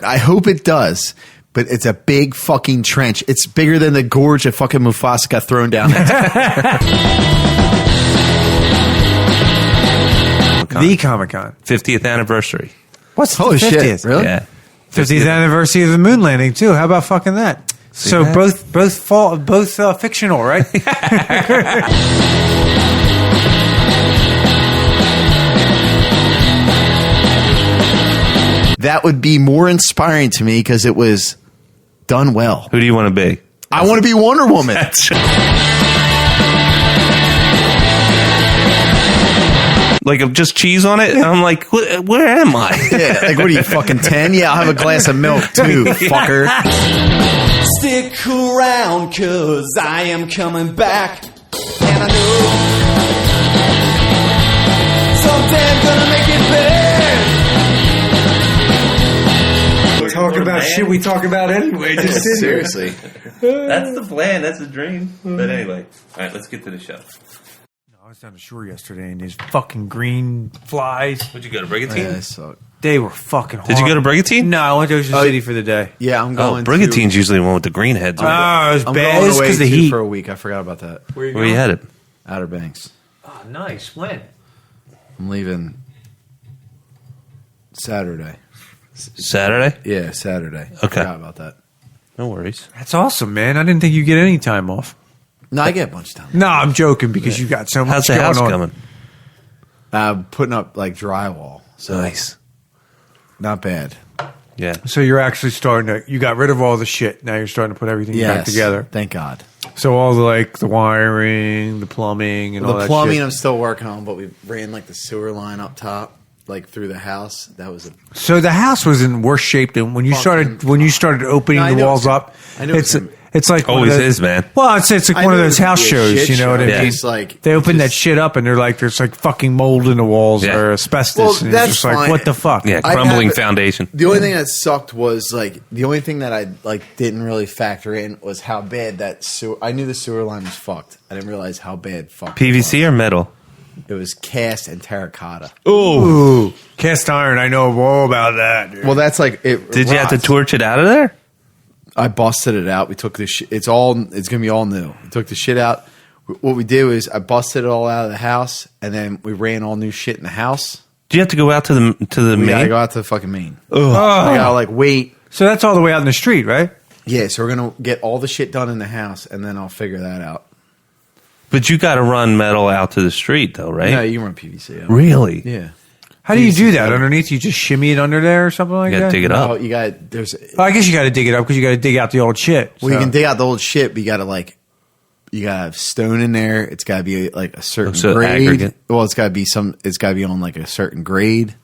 I hope it does. But it's a big fucking trench. It's bigger than the gorge that fucking Mufasa got thrown down. The Comic-Con. 50th anniversary. What's the Holy 50th? shit, really? Yeah. 50th anniversary of the moon landing, too. How about fucking that? So that? both fictional, right? That would be more inspiring to me because it was done well. Who do you want to be? I want to be Wonder Woman. Like just cheese on it? I'm like, where am I? Yeah, like what are you, fucking 10? Yeah, I'll have a glass of milk too, fucker. Stick around, cause I am coming back. And I know someday I'm gonna make it big. Talk about shit we talk about anyway. Just Seriously. That's the plan. That's the dream. But anyway, all right, let's get to the show. I was down the shore yesterday and these fucking green flies. Would you go to Brigantine? Yeah, so, They were fucking horrible. Did you go to Brigantine? No, I went to Ocean City for the day. yeah, I'm going Brigantine's usually the one with the green heads. Oh, it was I'm bad. going It's away because of the too heat. for a week. I forgot about that. Where Where you headed? Outer Banks. Oh, nice. When? I'm leaving Saturday. Saturday? Yeah, Saturday. I Okay. forgot about that. No worries. That's awesome, man. I didn't think you'd get any time off. No, I get a bunch of time. No, I'm joking because you got so much How's the going house on. coming? Putting up like drywall. So Nice. not bad. Yeah. So you're actually starting to, you got rid of all the shit. Now you're starting to put everything back together. Thank God. So all the the wiring, the plumbing, and all The that plumbing shit. I'm still working on, but we ran like the sewer line up top, like through the house. That was a So the house was in worse shape than when you started opening No, I the know walls it's- up. I know it's- It's like one Always of those- is, man. Well, it's like I one of know those it would house be a shows. shit You know what I show. mean? It's like they open that just- shit up and they're like, there's like fucking mold in the walls Yeah. or asbestos. Well, and that's it's just like, fine. what the fuck? Yeah, I crumbling have- foundation. The only thing that sucked was like the only thing that I like didn't really factor in was how bad that sewer. I knew the sewer line was fucked. I didn't realize how bad fucked PVC or metal? it was cast and terracotta. Ooh, cast iron. I know all about that. Dude. Well, that's like it. Did you have to rots. torch it out of there? I busted it out. We took the shit. It's gonna be all new. We took the shit out. What we did is I busted it all out of the house, and then we ran all new shit in the house. Do you have to go out to the We gotta main? go out to the fucking main. Oh. I gotta like wait. So that's all the way out in the street, right? Yeah, so we're gonna get all the shit done in the house, and then I'll figure that out. But you got to run metal out to the street, though, right? Yeah, you can run PVC. Out. Really? Yeah. How do you do that? better. Underneath, you just shimmy it under there or something like You got that? to dig it Oh, up. you got there's. Well, I guess you got to dig it up because you got to dig out the old shit. Well, you So- can dig out the old shit, but you gotta have stone in there. It's gotta be like a certain So grade. aggregate. Well, it's gotta be on like a certain grade.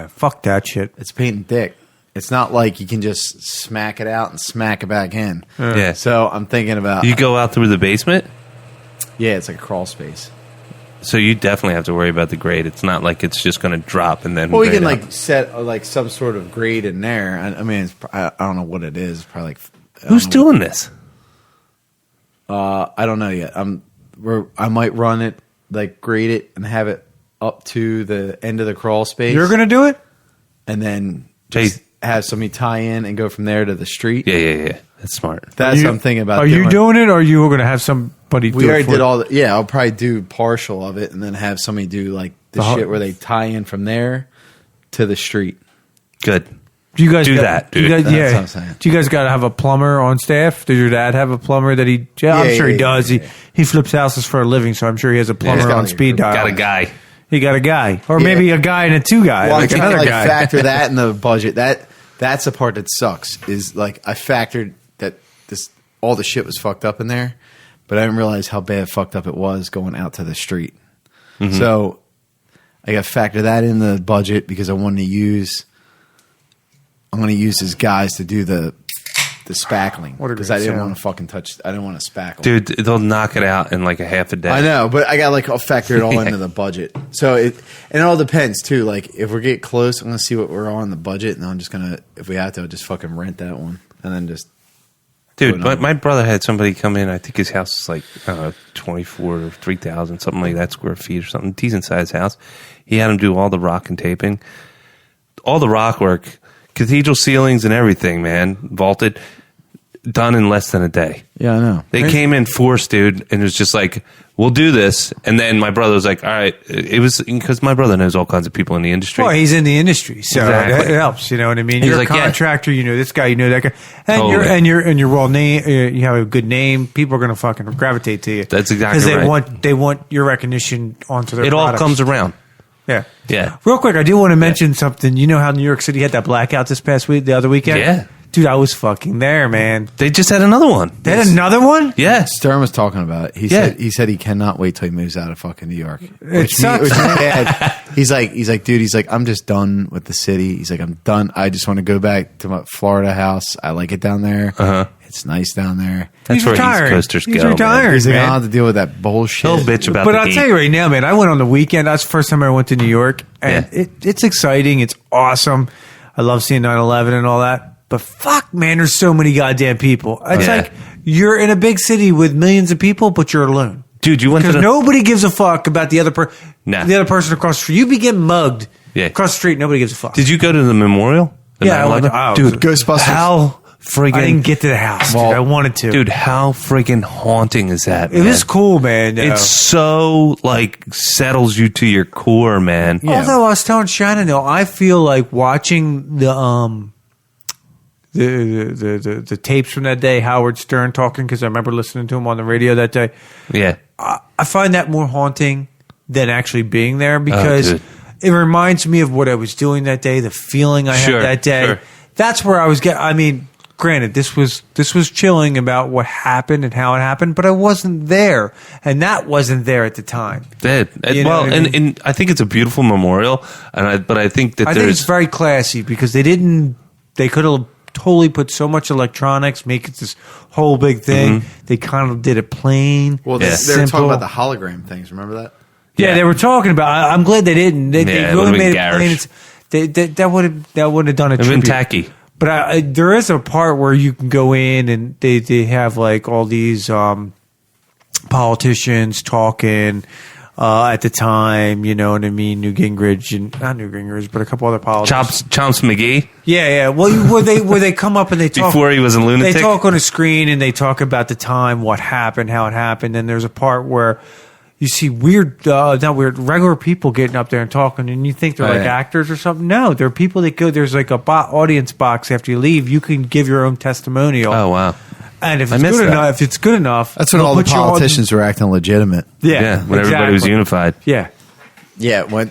Fuck that shit. It's painting thick. It's not like you can just smack it out and smack it back in. Yeah. So I'm thinking about You go out through the basement, yeah, it's like a crawl space. so you definitely have to worry about the grade. It's not like it's just going to drop and then. Well, we can right like set like some sort of grade in there. I mean, I don't know what it is. It's probably like Who's doing this? I don't know yet. I might run it like grade it and have it up to the end of the crawl space. You're gonna do it? and then just have somebody tie in and go from there to the street. Yeah. That's smart. That's what I'm thinking about. Are you doing it, or are you going to have somebody do We it? already for did you? all. Yeah, I'll probably do partial of it, and then have somebody do like the The shit where they tie in from there to the street. Good. Do you guys Do got- that, do you dude. guys- That's yeah. what I'm saying. Do you guys got to have a plumber on staff? Does your dad have a plumber that he? Yeah, I'm Yeah, sure he yeah, does. yeah. He flips houses for a living, so I'm sure he has a plumber he's got on like a speed group. dial. Got a guy. He got a guy, or Yeah. maybe a guy and a two guy, Well, like I another can't guy. factor that in the budget. That's the part that sucks. Is like I factored that all the shit was fucked up in there, but I didn't realize how bad fucked up it was going out to the street. Mm-hmm. So I got to factor that in the budget because I'm going to use his guys to do the spackling What a because great I didn't sound. want to fucking touch. I didn't want to spackle. Dude, they'll knock it out in like a half a day. I know, but I got I'll factor it all into the budget. So it all depends too. Like if we get close, I'm gonna see what we're on the budget, and I'm just gonna, if we have to, I'll just fucking rent that one, and then just. Dude, Going on. my brother had somebody come in. I think his house is like, I don't know, 24 or 3,000, something like that square feet or something. Decent sized house. He had him do all the rock and taping. All the rock work cathedral ceilings and everything, man, vaulted, done in less than a day. Yeah, I know. They came in force, dude, and it was just like, we'll do this. And then my brother was like, all right. It was because my brother knows all kinds of people in the industry. Well, he's in the industry, so Exactly. it helps. You know what I mean? He's You're like, a yeah. contractor. You know this guy. You know that guy, and Totally. you're well name. You have a good name. People are going to fucking gravitate to you. That's exactly because right. they want your recognition onto their. It all products. comes around. Yeah. Yeah. Real quick, I do want to mention something. You know how New York City had that blackout this past week, the other weekend? Yeah. Dude, I was fucking there, man. They just had another one. They had another one? Yeah. Stern was talking about it. He said he cannot wait till he moves out of fucking New York. It sucks. He's like, dude, I'm just done with the city. He's like, I'm done. I just want to go back to my Florida house. I like it down there. Uh-huh. It's nice down there. That's He's where retiring. East Coasters He's go. retiring. man. He's like, I man. don't have to deal with that bullshit. He'll bitch about But the I'll heat. tell you right now, man, I went on the weekend. That's the first time I went to New York. And Yeah. it's exciting. It's awesome. I love seeing 9/11 and all that. But fuck, man, there's so many goddamn people. It's Yeah. like you're in a big city with millions of people, but you're alone. Dude, you went to Because the... nobody gives a fuck about the other Nah. the other person across the street. You be getting mugged across the street. Nobody gives a fuck. Did you go to the memorial? The Yeah, I went 9/11? to- Dude, Ghostbusters. how friggin'... I didn't get to the house. Dude. I wanted to. Dude, how friggin' haunting is that, it man? was cool, man. It's so, like, settles you to your core, man. Yeah. Although I was telling Shannon though, I feel like watching the tapes from that day, Howard Stern talking, because I remember listening to him on the radio that day. Yeah. I find that more haunting than actually being there, because dude. it reminds me of what I was doing that day, the feeling I Sure, had that day. sure. That's where I was getting. I mean, granted, this was chilling about what happened and how it happened, but I wasn't there, and that wasn't there at the time. That, You know well, what I mean? and I think it's a beautiful memorial, but I think that I think there's... it's very classy because they could have totally put so much electronics, make it this whole big thing. They kind of did it plain. Well, Yeah. they were talking simple. about the hologram things. Remember that? Yeah, they were talking about. I'm glad they didn't. They it really would've made been it plain. garish. That would have done a It's been tribute. tacky. But there is a part where you can go in and they have like all these politicians talking at the time. You know what I mean? Newt Gingrich and not Newt Gingrich, but a couple other politicians. Chomps McGee, Yeah. Well, where they come up and they talk before he was a lunatic. They talk on a screen and they talk about the time, what happened, how it happened. And there's a part where you see regular people getting up there and talking, and you think they're Oh, like yeah. actors or something. No, they're people that go. There's like a audience box after you leave. You can give your own testimonial. Oh, wow. And if I it's missed good that. enough, if it's good enough, That's when they'll all the put you on- politicians were acting legitimate. Yeah, when everybody was exactly. unified. Yeah. Yeah, when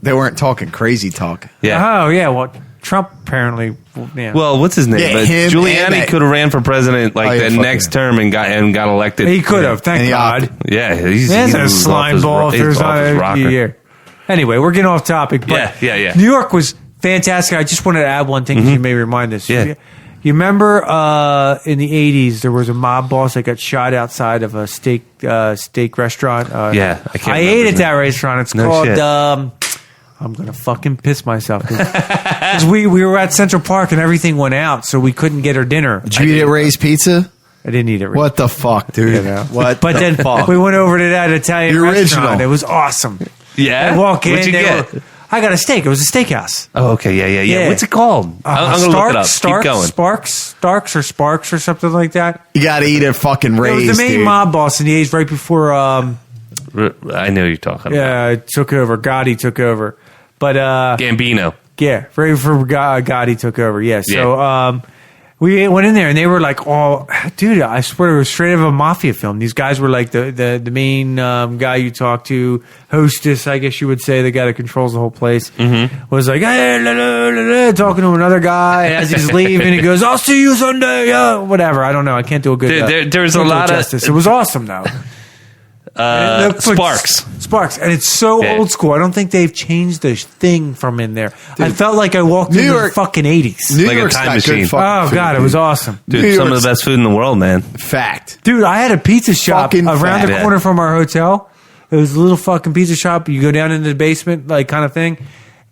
they weren't talking crazy talk. Yeah. Oh yeah. Well, Trump apparently. Yeah. Well, what's his name? Yeah, But him and Giuliani that- could have ran for president like Oh, yeah, the fuck next yeah. term and got elected. he could have. Thank And he God. opted. Yeah, he's That's a off slime his ball. If he's there's off his rocker. yeah. Anyway, we're getting off topic. But Yeah. New York was fantastic. I just wanted to add one thing because you may remind us. Yeah. You remember in the 80s there was a mob boss that got shot outside of a steak restaurant. Yeah, I can't I remember ate his at that name. restaurant. It's No called. shit. I'm gonna fucking piss myself because we were at Central Park and everything went out, so we couldn't get our dinner. Did you eat at Ray's Pizza? I didn't eat it. What the fuck, dude? You know? What? But the then fuck? we went over to that Italian The original. restaurant. It was awesome. Yeah? I walk in. What'd you they get? were- I got a steak. It was a steakhouse. Oh, okay. Yeah. Yeah. What's it called? I'm going to look it up. Keep going. Starks or something like that. You got to eat at fucking It Ray's, was the main dude. mob boss in the 80s right before I know who you're talking took over. Gotti took over. But about. Gambino. yeah, right before Gotti took over. Yeah. So we went in there and they were like, "Oh, dude, I swear it was straight out of a mafia film." These guys were like the main guy you talk to, hostess, I guess you would say, the guy that controls the whole place, was like, "Hey, la, la, la, la," talking to another guy. And as he's leaving, he goes, "I'll see you Sunday." Whatever. I don't know. I can't do a good. There's a can't do lot of- justice. It was awesome though. Sparks, and it's so Yeah. old school. I don't think they've changed a thing from in there. I felt like I walked New into the York- fucking 80s. New Like a York's time got machine. good fucking Oh food, god, it dude. was awesome, Dude, New some of York's- the best food in the world, man. Fact. dude. I had a pizza shop Fucking around the fat. corner from our hotel. It was a little fucking pizza shop. You go down into the basement, like kind of thing.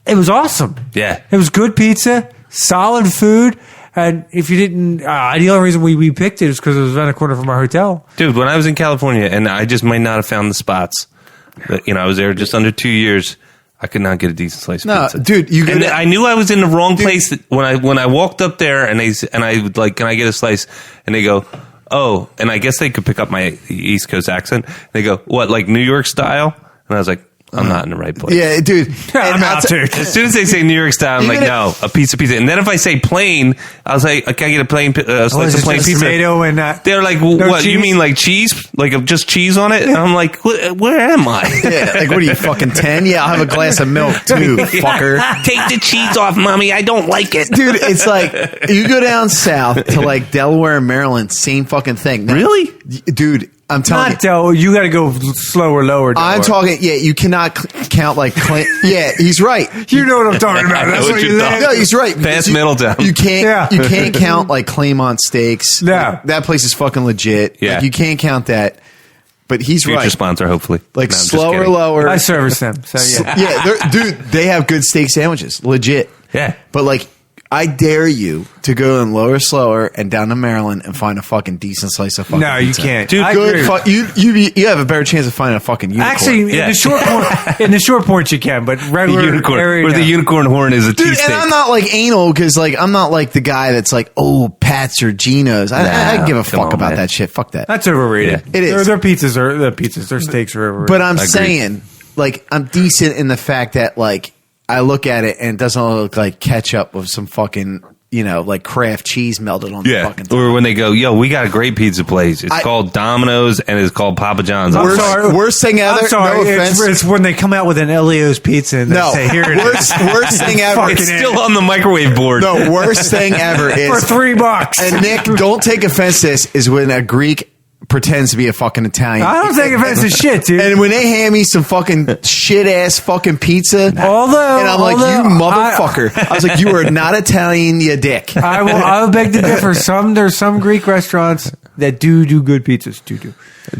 It was awesome. Yeah. It was good pizza, solid food. And if you didn't, the only reason we picked it is because it was around the corner from our hotel. Dude, when I was in California, and I just might not have found the spots, but, I was there just under 2 years. I could not get a decent slice of pizza. dude, and I knew I was in the wrong place when I walked up there and I would like, can I get a slice? And they go, oh, and I guess they could pick up my East Coast accent. They go, what, like New York style? And I was like, I'm not in the right place. Yeah, dude. I'm out too. As soon as they say New York style, I'm like, no, a piece of pizza. And then if I say plain, I was like, can I get a plain slice of plain just pizza? Tomato and they're like, no what? cheese? You mean like cheese? Like just cheese on it? And I'm like, where am I? Yeah, like what are you, fucking 10? Yeah, I'll have a glass of milk too, fucker. Take the cheese off, mommy. I don't like it. Dude, it's like you go down south to like Delaware and Maryland, same fucking thing. Now, Really? dude, I'm telling you. You got to go slower, lower. I'm talking. Yeah, you cannot count like. Yeah, he's right. You know what I'm talking about. That's what you think. No, he's right. Past Middletown. You can't. Yeah. You can't count like Claymont Steaks. No. Like, that place is fucking legit. Yeah. Like, you can't count that. But he's Future right. sponsor, hopefully. Like No, I'm just slower, kidding. lower. I service them. So yeah. Yeah, dude, they have good steak sandwiches, legit. Yeah. But like, I dare you to go in lower, slower, and down to Maryland and find a fucking decent slice of fucking No, you pizza. can't. Dude, I Good. agree. You have a better chance of finding a fucking unicorn. Actually, Yeah. in the short points you can, but The regular unicorn, area, where the no. unicorn horn is a dude, and cheesesteak. I'm not like anal because like I'm not like the guy that's like, oh, Pat's or Geno's. I don't give a come fuck on, about man. that shit. Fuck that. That's overrated. Yeah. It is. Their pizzas their steaks are overrated. But I'm Agreed. saying, like, I'm decent in the fact that like I look at it and it doesn't look like ketchup with some fucking, you know, like Kraft cheese melted on the Yeah. fucking thing. Or when they go, yo, we got a great pizza place. It's called Domino's and it's called Papa John's. I'm sorry. Worst thing ever. I'm sorry. No offense. It's when they come out with an Elio's pizza and they No. say, "Here it is." Worst thing ever. It's still on the microwave board. The worst thing ever is for $3. And Nick, don't take offense to this, is when a Greek pretends to be a fucking Italian. I don't take offense to shit, dude. And when they hand me some fucking shit ass fucking pizza, and I'm like, you motherfucker. I was like, you are not Italian, you dick. I will beg to differ. There's some Greek restaurants that do good pizzas. Do.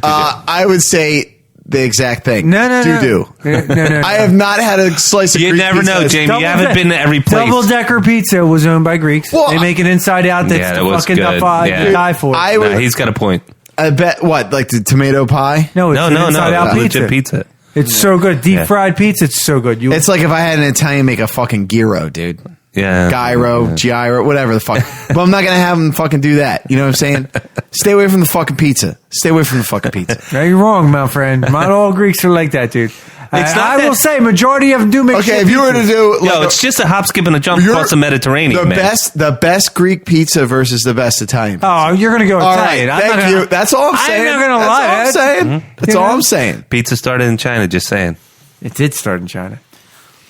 I would say the exact thing. No. Do. No. I have not had a slice of You Greek never pizza know, that's- Jamie. You haven't been to every place. Double Decker Pizza was owned by Greeks. Well, they make an inside out that's Yeah, that was fucking good. to Yeah. die for. I would- Nah, he's got a point. I bet, what, like the tomato pie? no, it's No, an no. inside out pizza. Legit pizza. It's so good. Deep fried pizza. It's so good. It's like if I had an Italian make a fucking gyro, dude. Yeah. Gyro, whatever the fuck. But I'm not going to have them fucking do that. You know what I'm saying? Stay away from the fucking pizza. Stay away from the fucking pizza. No, you're wrong, my friend. Not all Greeks are like that, dude. It's not I that- will say, majority of them do make. Okay, shit if you were to pizzas. do... Yo, like, it's just a hop, skip, and a jump you're- across the Mediterranean, the man. best Greek pizza versus the best Italian pizza. Oh, you're gonna go All Italian. right, I'm not thank gonna- you. That's all I'm saying. I'm not gonna That's lie. all I'm saying. That's You all know? I'm saying. Pizza started in China, just saying. It did start in China.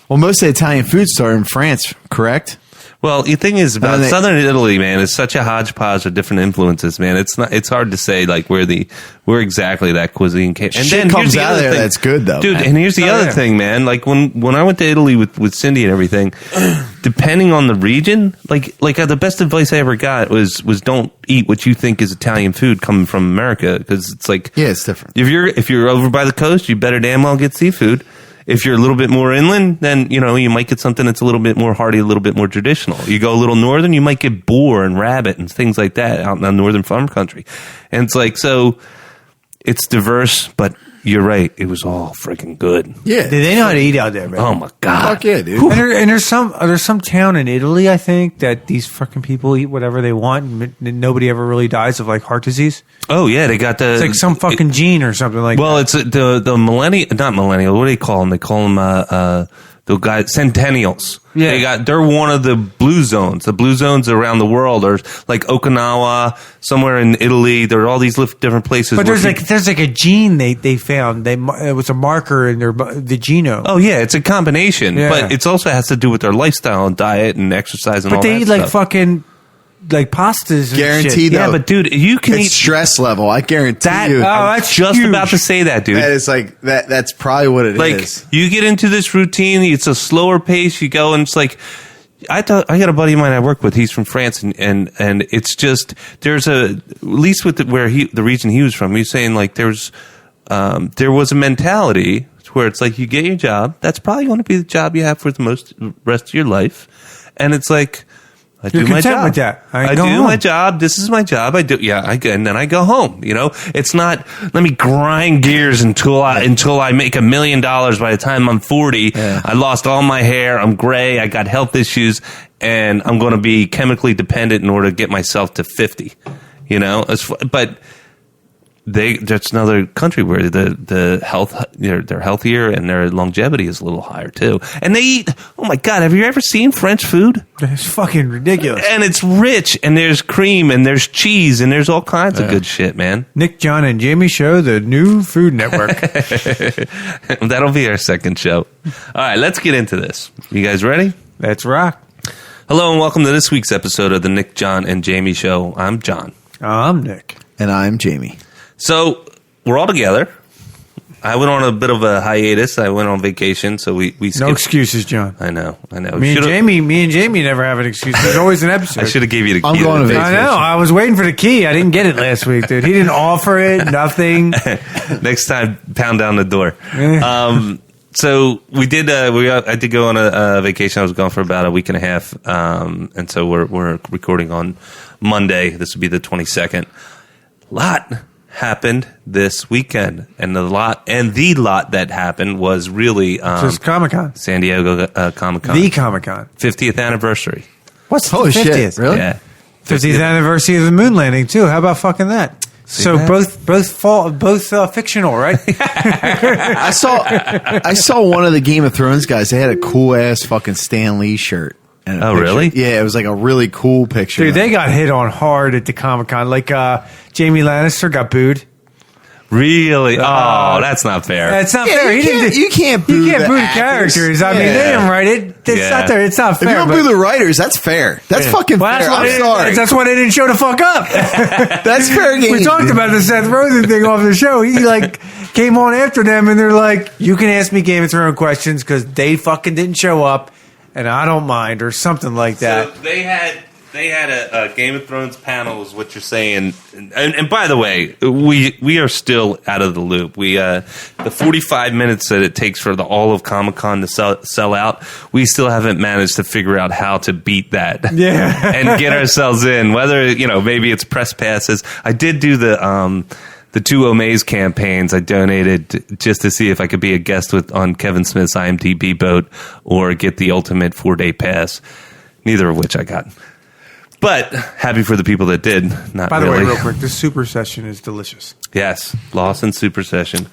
Well, most of the Italian food started in France, correct? Well, the thing is about And they- Southern Italy, man, it's such a hodgepodge of different influences, man. It's hard to say like where exactly that cuisine came. And Shit then here's comes the out of other there thing. that's good, though, dude. man. And here's the Oh, other yeah. thing, man. Like when I went to Italy with Cindy and everything, depending on the region, like the best advice I ever got was don't eat what you think is Italian food coming from America, because it's like, Yeah, it's different. if you're over by the coast, you better damn well get seafood. If you're a little bit more inland, then, you know, you might get something that's a little bit more hearty, a little bit more traditional. You go a little northern, you might get boar and rabbit and things like that out in the northern farm country. And it's like, so it's diverse, but you're right. It was all freaking good. Yeah. They know how to eat out there, man. Oh my God. Fuck yeah, dude. And there's some town in Italy, I think, that these fucking people eat whatever they want, and nobody ever really dies of like heart disease. Oh yeah. They got the, It's like some fucking gene or something like. well, that. it's the not millennial. What do they call them? They call them, the guys, centennials. Yeah. They're one of the blue zones. The blue zones around the world are like Okinawa, somewhere in Italy. There are all these different places. But where there's like a gene they found. It was a marker in the genome. oh yeah, it's a combination, Yeah. but it also has to do with their lifestyle and diet and exercise and all but they that eat like stuff. fucking like pastas. And Guaranteed, shit. though. Yeah, but dude, you can It's eat stress level. I guarantee that. you. that's just huge. about to say that, dude. That is like that. That's probably what it Like is. you get into this routine, it's a slower pace. You go and it's like, I got a buddy of mine I work with. He's from France, and it's just there's at least with the region he was from. He's saying like there was a mentality where it's like you get your job. That's probably going to be the job you have for the rest of your life, and it's like, I do my content job. with that. I go do home. my job. This is my job. I do. Yeah. And then I go home. You know, it's not. Let me grind gears until I make $1 million. By the time I'm 40, I lost all my hair. I'm gray. I got health issues, and I'm going to be chemically dependent in order to get myself to 50. You know, but. That's another country where the health they're healthier and their longevity is a little higher too. And they eat. Oh my God! Have you ever seen French food? It's fucking ridiculous. And it's rich, and there's cream, and there's cheese, and there's all kinds of good shit, man. Nick, John, and Jamie Show, the new Food Network. That'll be our second show. All right, let's get into this. You guys ready? Let's rock. Hello and welcome to this week's episode of the Nick, John, and Jamie Show. I'm John. I'm Nick. And I'm Jamie. So we're all together. I went on a bit of a hiatus. I went on vacation, so we skipped. No excuses, John. I know. Me and Jamie never have an excuse. There's always an episode. I should have gave you the key. I'm going to vacation. I know. I was waiting for the key. I didn't get it last week, dude. He didn't offer it. Nothing. Next time, pound down the door. So we did. I did go on a vacation. I was gone for about a week and a half, and so we're recording on Monday. This would be the 22nd. Lot happened this weekend, and the lot that happened was really Just Comic-Con. San Diego Comic-Con. The Comic-Con. 50th anniversary. What's the Holy 50th? shit! Really? Yeah. 50th anniversary of the moon landing too. How about fucking that? So that? both fictional, right? I saw one of the Game of Thrones guys. They had a cool ass fucking Stan Lee shirt. And Oh, really? Yeah, it was like a really cool picture. Dude, they got hit on hard at the Comic-Con. Like Jamie Lannister got booed. Really? Oh, that's not fair. That's not Yeah, fair. you can't boo the the characters. I mean, Yeah. they didn't write it. It's Yeah. not there. It's not If fair. you don't but- boo the writers, that's fair. That's fucking Well, fair. that's why I'm sorry. That's why they didn't show the fuck up. That's fair game. We talked about the Seth Rogen thing off the show. He came on after them, and they're like, "You can ask me Game of Thrones questions because they fucking didn't show up, and I don't mind," or something like that. So they had a Game of Thrones panel, is what you're saying. And by the way, we are still out of the loop. We the 45 minutes that it takes for all of Comic-Con to sell out, we still haven't managed to figure out how to beat that. Yeah. And get ourselves in. Whether maybe it's press passes. I did do the 2 Omaze campaigns. I donated just to see if I could be a guest on Kevin Smith's IMDb boat or get the ultimate 4-day pass. Neither of which I got. But happy for the people that did. Not By the really. way, real quick, this super session is delicious. Yes, Lawson Super Session,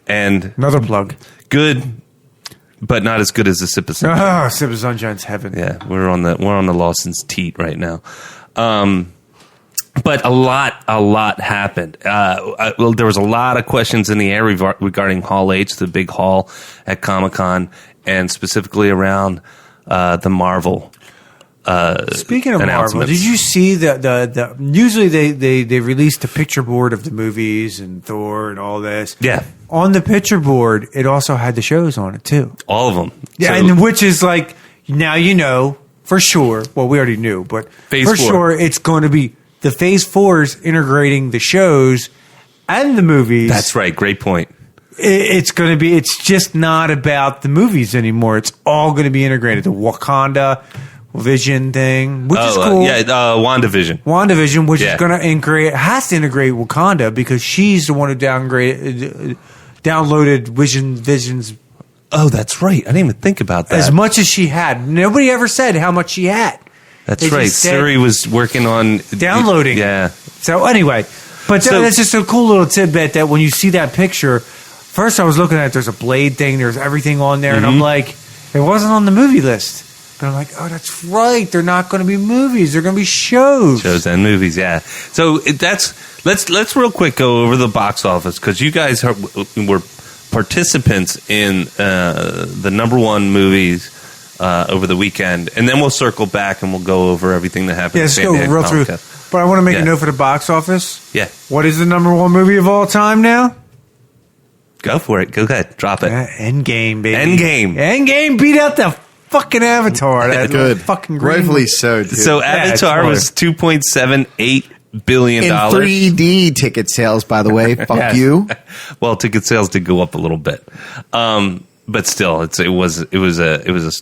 and Another plug. good, but not as good as the Sip of Sunshine. Oh, Sip of Sunshine's heaven. Yeah, we're on the Lawson's teat right now. But a lot happened. Well, there was a lot of questions in the air regarding Hall H, the big hall at Comic-Con, and specifically around the Marvel. Speaking of Marvel, announcements. did you see the usually they release the picture board of the movies and Thor and all this? Yeah. On the picture board, it also had the shows on it too. All of them. Yeah, So- and which is like now you know for sure. Well, we already knew, but Phase for 4. sure it's going to be the Phase 4s integrating the shows and the movies. That's right. Great point. It's going to be. It's just not about the movies anymore. It's all going to be integrated. The Wakanda Vision thing, which is cool. WandaVision. WandaVision, which Yeah. is going to integrate, has to integrate Wakanda because she's the one who downloaded Vision's Oh, that's right. I didn't even think about that. as much as she had. Nobody ever said how much she had. That's They right. just said- Siri was working on Downloading. Yeah. So anyway, but So- that's just a cool little tidbit that when you see that picture, first I was looking at it, there's a Blade thing, there's everything on there, and I'm like, it wasn't on the movie list. But I'm like, oh, that's right. They're not going to be movies. They're going to be shows. Shows and movies, yeah. So let's real quick go over the box office because you guys were participants in the number one movies over the weekend, and then we'll circle back and we'll go over everything that happened. Yeah, let's go real through. But I want to make Yeah. a note for the box office. Yeah, What is the number one movie of all time now? go for it. Go ahead, drop it. Endgame, baby. Endgame. Endgame beat out the fucking Avatar. That Good. fucking green. Rightfully so, dude. So Yeah, it's Avatar fine. was $2.78 billion. in 3D ticket sales, by the way. Fuck Yes. you. Well, ticket sales did go up a little bit, but still, it was a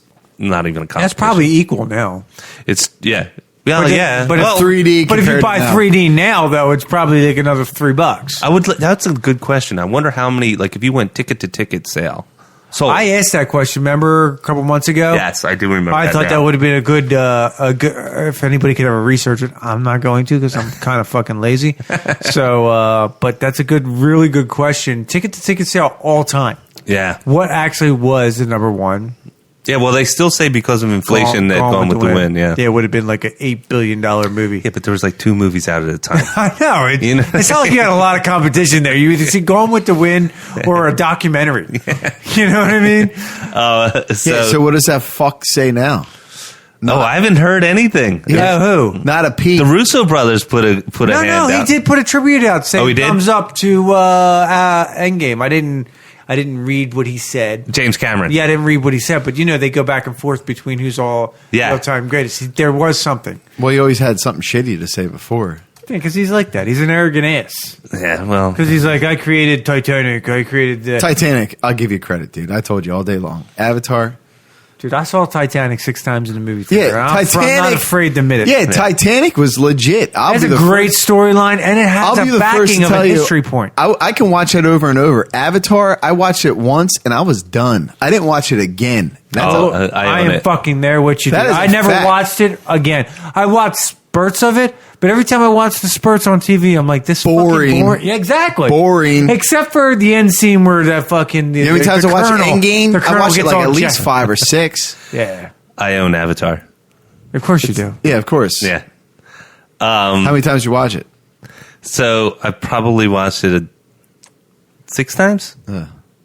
not even a competition. That's probably equal now. It's Well, yeah. But Well, if 3D But if you compared buy to now. 3D now, though, it's probably like another $3. That's a good question. I wonder how many, like, if you went ticket to ticket sale. So I asked that question. Remember a couple months ago? yes, I do remember. I thought that would have been a good. If anybody could ever research it, I'm not going to because I'm kind of fucking lazy. So, but that's a really good question. Ticket to ticket sale all time. Yeah. What actually was the number one? Yeah, well, they still say because of inflation that Gone with the Wind. Yeah, it would have been like an $8 billion movie. Yeah, but there was like 2 movies out at a time. I know. It's not like you had a lot of competition there. You either see Gone with the Wind or a documentary. You know what I mean? So what does that fuck say now? No, I haven't heard anything. Yeah, who? Not a peep. The Russo brothers put a hand out. He did put a tribute out saying he did? thumbs up to Endgame. I didn't read what he said. James Cameron. Yeah, I didn't read what he said, but they go back and forth between who's all all-time greatest. There was something. Well, he always had something shitty to say before. Yeah, because he's like that. He's an arrogant ass. Yeah, well. Because he's like, I created Titanic. I created the... Titanic, I'll give you credit, dude. I told you all day long. Avatar. Dude, I saw Titanic 6 times in the movie theater. Yeah, I'm not afraid to admit it. Yeah, Titanic was legit. It's a great storyline, and it has a backing of a history point. I can watch it over and over. Avatar, I watched it once, and I was done. I didn't watch it again. I am fucking there with you. That is I a never fact. watched it again. I watched spurts of it, but every time I watch the spurts on TV, I'm like, this is Boring. fucking boring. Yeah, exactly. Boring. Except for the end scene where that fucking... You know how many times I watched Endgame? I watched it like at least Jeff. 5 or 6. Yeah. I own Avatar. Of course you do. Yeah, of course. Yeah. How many times did you watch it? So I probably watched it 6 times.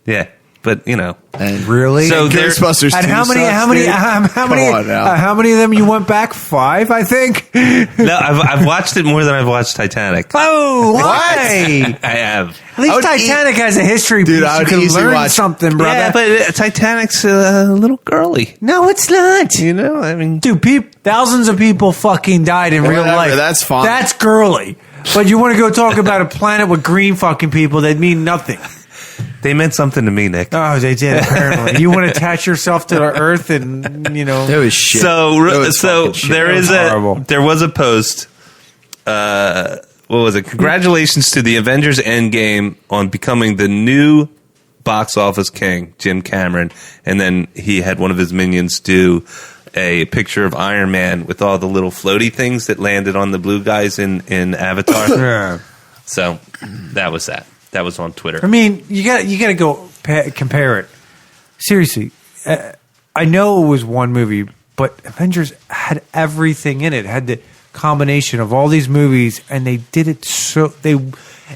Yeah, but And Really? So and there- Ghostbusters And 2 how many Come of them you went back? 5, I think. no, I've watched it more than I've watched Titanic. Oh, why? I have. At least Titanic has a history Dude, piece. I You would can easily learn watch- something, brother. Yeah, but Titanic's a little girly. No, it's not. I mean, Dude, thousands of people fucking died in real Whatever, life. that's fine. That's girly. But you want to go talk about a planet with green fucking people that mean nothing. they meant something to me, Nick. Oh, they did, apparently. You want to attach yourself to the earth and, It was shit. So It was fucking shit. there was a post. What was it? Congratulations to the Avengers Endgame on becoming the new box office king, Jim Cameron. And then he had one of his minions do a picture of Iron Man with all the little floaty things that landed on the blue guys in Avatar. Yeah. So that was that. That was on Twitter. I mean, you got to go compare it. Seriously, I know it was one movie, but Avengers had everything in it. It had the combination of all these movies, and they did it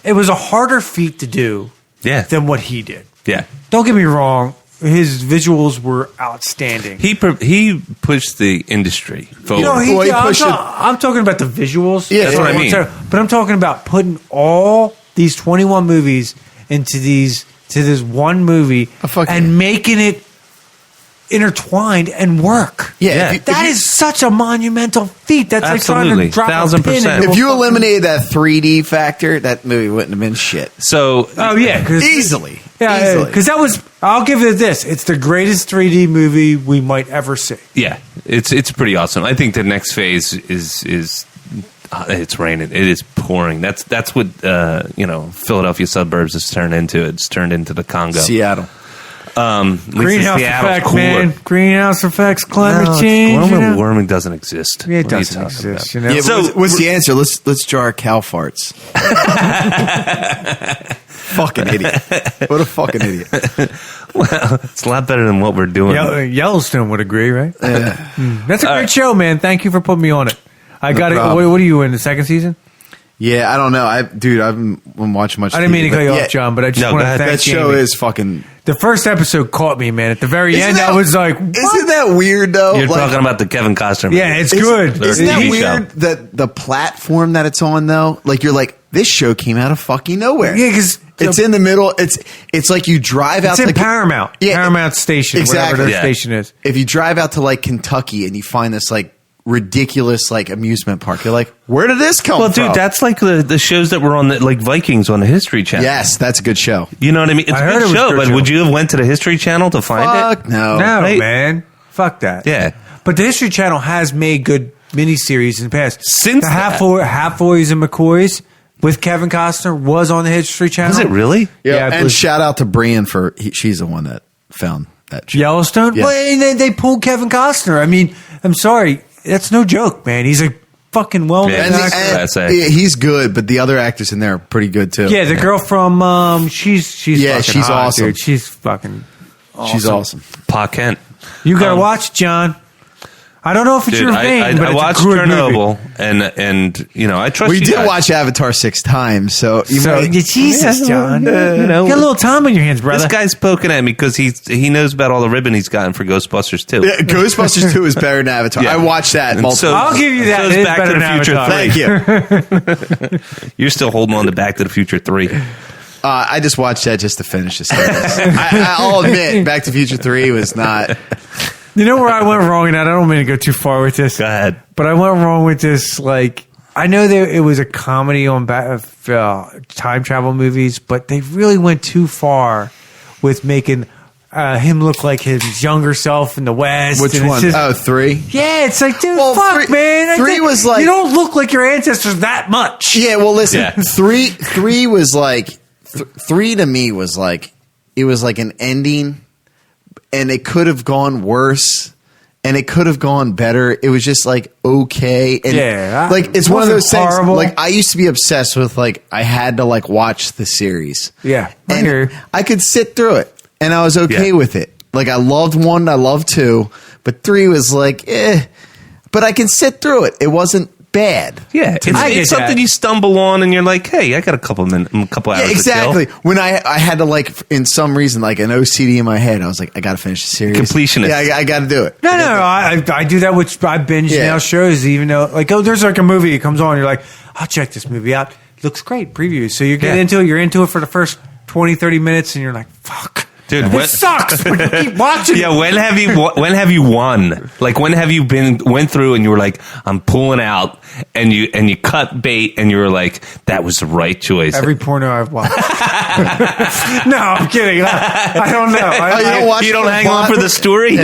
it was a harder feat to do than what he did. Yeah. Don't get me wrong. His visuals were outstanding. He pushed the industry forward. I'm talking about the visuals. Yeah, that's what I mean. But I'm talking about putting all these 21 movies to this one movie and making it intertwined and work. Yeah. That is such a monumental feat. That's Absolutely. like trying to drop a pin 1000%. into If you a fucking- eliminated that 3D factor, that movie wouldn't have been shit. So Oh yeah, Easily. Yeah, Easily. because that was. I'll give it this. It's the greatest 3D movie we might ever see. yeah, it's pretty awesome. I think the next phase is it's raining. It is pouring. That's what Philadelphia suburbs has turned into. It's turned into the Congo. Seattle. Greenhouse effect, man. Greenhouse effects, climate change. Global warming doesn't exist. Yeah, it What are you doesn't talking exist. about? You know? Yeah, So- what's the answer? Let's jar cow farts. Fucking idiot. What a fucking idiot. Well, it's a lot better than what we're doing. Yellowstone would agree, right? Yeah. That's a great show, man. Thank you for putting me on it. I got it. problem. What are you in the second season? Yeah, I don't know. I've been watching much. I didn't mean to TV, cut you but off, John, but I just No, want go to ahead. thank That show Jamie. is fucking. The first episode caught me, man. At the very Isn't end, that- I was like, what? Isn't that weird though? You're Like, talking about the Kevin Costner. Yeah, movie. it's Isn't- good. Isn't that TV weird that the platform that it's on though? Like you're like, this show came out of fucking nowhere. Yeah, because it's in the middle. It's like you drive out it's in to Paramount. Yeah, Paramount Station, exactly. whatever their Yeah. station is. If you drive out to like Kentucky and you find this like ridiculous like amusement park, you're like, where did this come Well, from? dude, that's like the shows that were on the like Vikings on the History Channel. yes, that's a good show. You know what I mean? It's I a heard good it was show, a good but show. would you have went to the History Channel to find Fuck it? no. No, Right? man. Fuck that. Yeah. But the History Channel has made good miniseries in the past. Since the that. Half-Boys and McCoys with Kevin Costner was on the History Channel. Was it really? Yeah, it and was- shout out to Brian for she's the one that found that shit. Yellowstone? Yeah. Well, and they pulled Kevin Costner. I mean, I'm sorry. That's no joke, man. He's a fucking well-known Yeah, actor. That's it. He's good, but the other actors in there are pretty good too. Yeah, the girl from she's Yeah, fucking she's hot, awesome. dude. She's fucking she's awesome. Pa Kent. You gotta watch, John. I don't know if it's Dude, your thing, but I it's watched a good Chernobyl, movie. and you know, I trust We you did guys. watch Avatar 6 times, so you So, might, Jesus, John. you know, you got a little time on your hands, brother. This guy's poking at me because he knows about all the ribbon he's gotten for Ghostbusters too. Yeah, Ghostbusters 2 is better than Avatar. Yeah. I watched that And multiple so- I'll give you that. so is It is Back better to the than Future Avatar. Thank you. You're still holding on to Back to the Future 3. I just watched that just to finish the series. I'll admit, Back to the Future 3 was not. You know where I went wrong, and I don't mean to go too far with this. Go ahead. But I went wrong with this. Like, I know that it was a comedy on time travel movies, but they really went too far with making him look like his younger self in the West. Which and it's one? just- Oh, 3? yeah, it's like, dude, Well, fuck, three- man. I three think was like- you don't look like your ancestors that much. Yeah, well, listen. Yeah. 3 was like 3 to me was like it was like an ending, and it could have gone worse, and it could have gone better. It was just like okay, and Yeah, like it's it one of wasn't those things. horrible. Like I used to be obsessed with like I had to like watch the series. Yeah, I hear and you. I could sit through it, and I was okay Yeah. with it. Like I loved 1, I loved 2, but 3 was like But I can sit through it. It wasn't bad. Yeah, I get it's something that. you stumble on, and you're like, "Hey, I got a couple hours." Yeah, exactly. When I had to like, in some reason, like an OCD in my head, I was like, I got to finish the series. Completionist. Yeah, I got to do it. No, I do that with I binge Yeah. now shows, even though like there's like a movie that comes on, you're like, I'll check this movie out. It looks great, preview. So you get Yeah. into it, you're into it for the first 20, 30 minutes, and you're like, fuck. Dude, it what- sucks, but you keep watching. Yeah, when have you won? Like when have you went through and you were like, I'm pulling out, and you cut bait, and you were like, that was the right choice. Every porno I've watched. No, I'm kidding. I don't know. you don't watch you don't the hang on plot? for the story.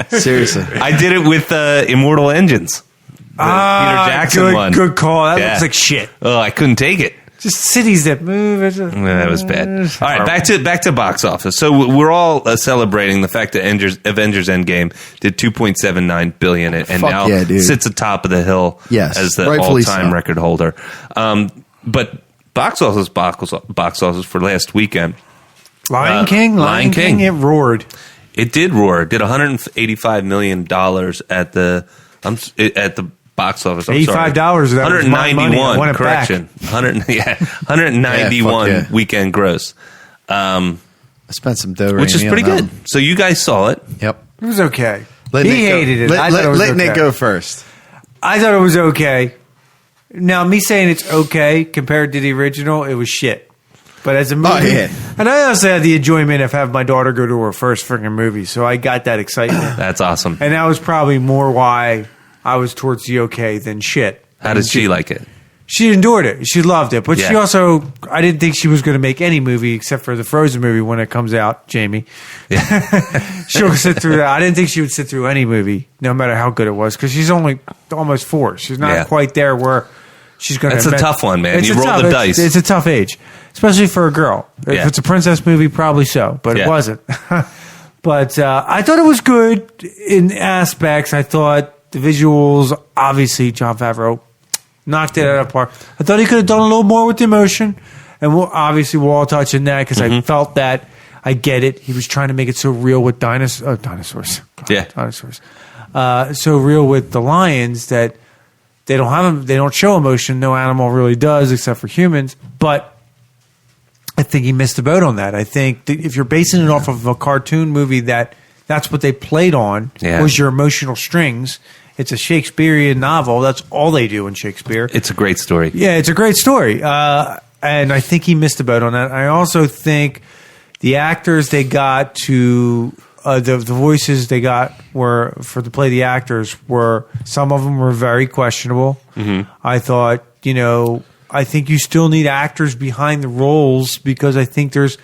Seriously. I did it with Immortal Engines. The Peter Jackson one. Good call. That Yeah. looks like shit. Oh, I couldn't take it. Just cities that move. Yeah, that was bad. All right, back to box office. So we're all celebrating the fact that Avengers Endgame did $2.79 billion and Fuck now yeah, dude. sits atop of the hill Yes, as the rightfully all-time so. record holder. But box office for last weekend, Lion King. Lion King. It roared. it did roar. It did $185 million at the box office. I'm sorry. $85, that was my money. I want it back. Correction. 191 Yeah, fuck yeah. weekend gross. I spent some dough. Which is Rainey, pretty on that good. one. So you guys saw it. Yep. It was okay. Let He Nick go. hated it. Let, I thought it was let Nick okay. go first. I thought it was okay. Now, me saying it's okay compared to the original, it was shit. But as a movie, Oh, yeah. and I also had the enjoyment of having my daughter go to her first freaking movie, so I got that excitement. That's awesome. And that was probably more why I was towards the okay than shit. How did she like it? She endured it. She loved it. But she Yeah. also, I didn't think she was going to make any movie except for the Frozen movie when it comes out, Jamie. She'll sit through that. I didn't think she would sit through any movie, no matter how good it was, because she's only almost 4. She's not Yeah. quite there where she's going to. That's a tough one, man. It's You a roll tough- the it's- dice. It's a tough age, especially for a girl. If Yeah. it's a princess movie, probably so, but Yeah. it wasn't. But I thought it was good in aspects. I thought the visuals, obviously, Jon Favreau knocked it out of the park. I thought he could have done a little more with the emotion. And obviously, we'll all touch on that because I felt that. I get it. He was trying to make it so real with dinosaurs. God, Yeah. dinosaurs. So real with the lions that they don't have them. They don't show emotion. No animal really does, except for humans. But I think he missed the boat on that. I think that if you're basing it off of a cartoon movie that's what they played on Yeah. was your emotional strings. It's a Shakespearean novel. That's all they do in Shakespeare. It's a great story. Yeah, it's a great story. And I think he missed the boat on that. I also think the actors they got to the voices they got were for to play the actors were some of them were very questionable. I thought, I think you still need actors behind the roles because I think there's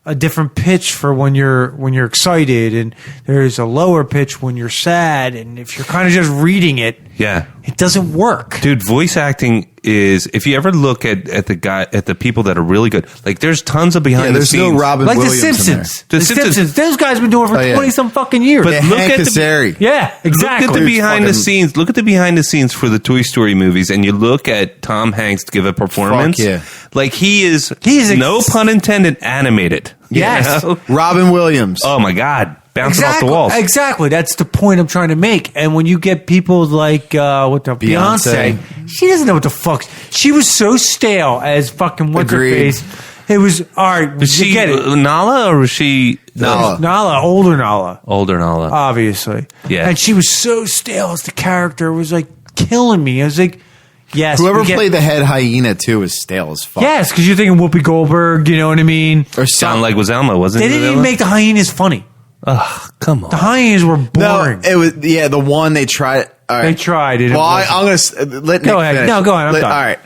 a different pitch for when you're excited, and there's a lower pitch when you're sad, and if you're kind of just reading it, it doesn't work. Dude, voice acting is, if you ever look at the people that are really good, like there's tons of behind the scenes. There's no Robin like Williams The Simpsons. The Simpsons. Those guys have been doing it for 20 some fucking years. But look at exactly. Exactly. Look at the behind the scenes. Look at the behind the scenes for the Toy Story movies, and you look at Tom Hanks give a performance. Like he is no pun intended, animated. Yes. You know? Robin Williams. Oh my God. Bouncing off the walls. Exactly. That's the point I'm trying to make. And when you get people like Beyonce, she doesn't know what the fuck. She was so stale as fucking what's her face. It was all right. Was she Nala or was she Nala? Older Nala. Older Nala. Obviously. Yeah. And she was so stale as the character. It was like killing me. I was like, yes. Whoever played the head hyena too was stale as fuck. Yes, because you're thinking Whoopi Goldberg. You know what I mean? Or sound like was Elma, wasn't it? They didn't even make the hyenas funny. Ugh, come on. The hyenas were boring. No, it was the one they tried. All right. They tried it. Well, I'm going to let Nick go ahead. finish. No, go ahead. I'm done. All right.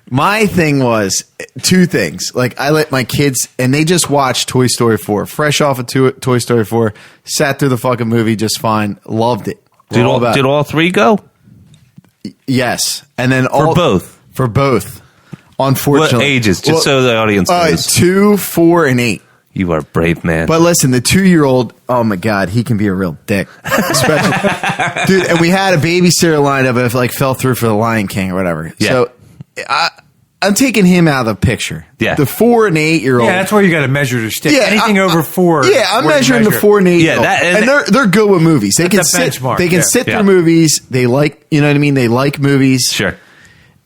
My thing was two things. Like I let my kids, and they just watched Toy Story 4, fresh off of Toy Story 4, sat through the fucking movie just fine, loved it. Did all three go? Yes, and then for both. Unfortunately, what ages? Just so the audience knows. 2, 4, and 8. You are a brave man. But listen, the 2-year-old, oh my God, he can be a real dick. Especially, dude, and we had a babysitter lined up if like fell through for the Lion King or whatever. Yeah. So I'm taking him out of the picture. Yeah. The 4 and 8-year-old. Yeah, that's where you got to measure the stick. Anything over 4. Yeah, I'm measuring the 4 and 8-year-old. And they're good with movies. They can sit. Benchmark. They can sit through movies. They like, you know what I mean? They like movies. Sure.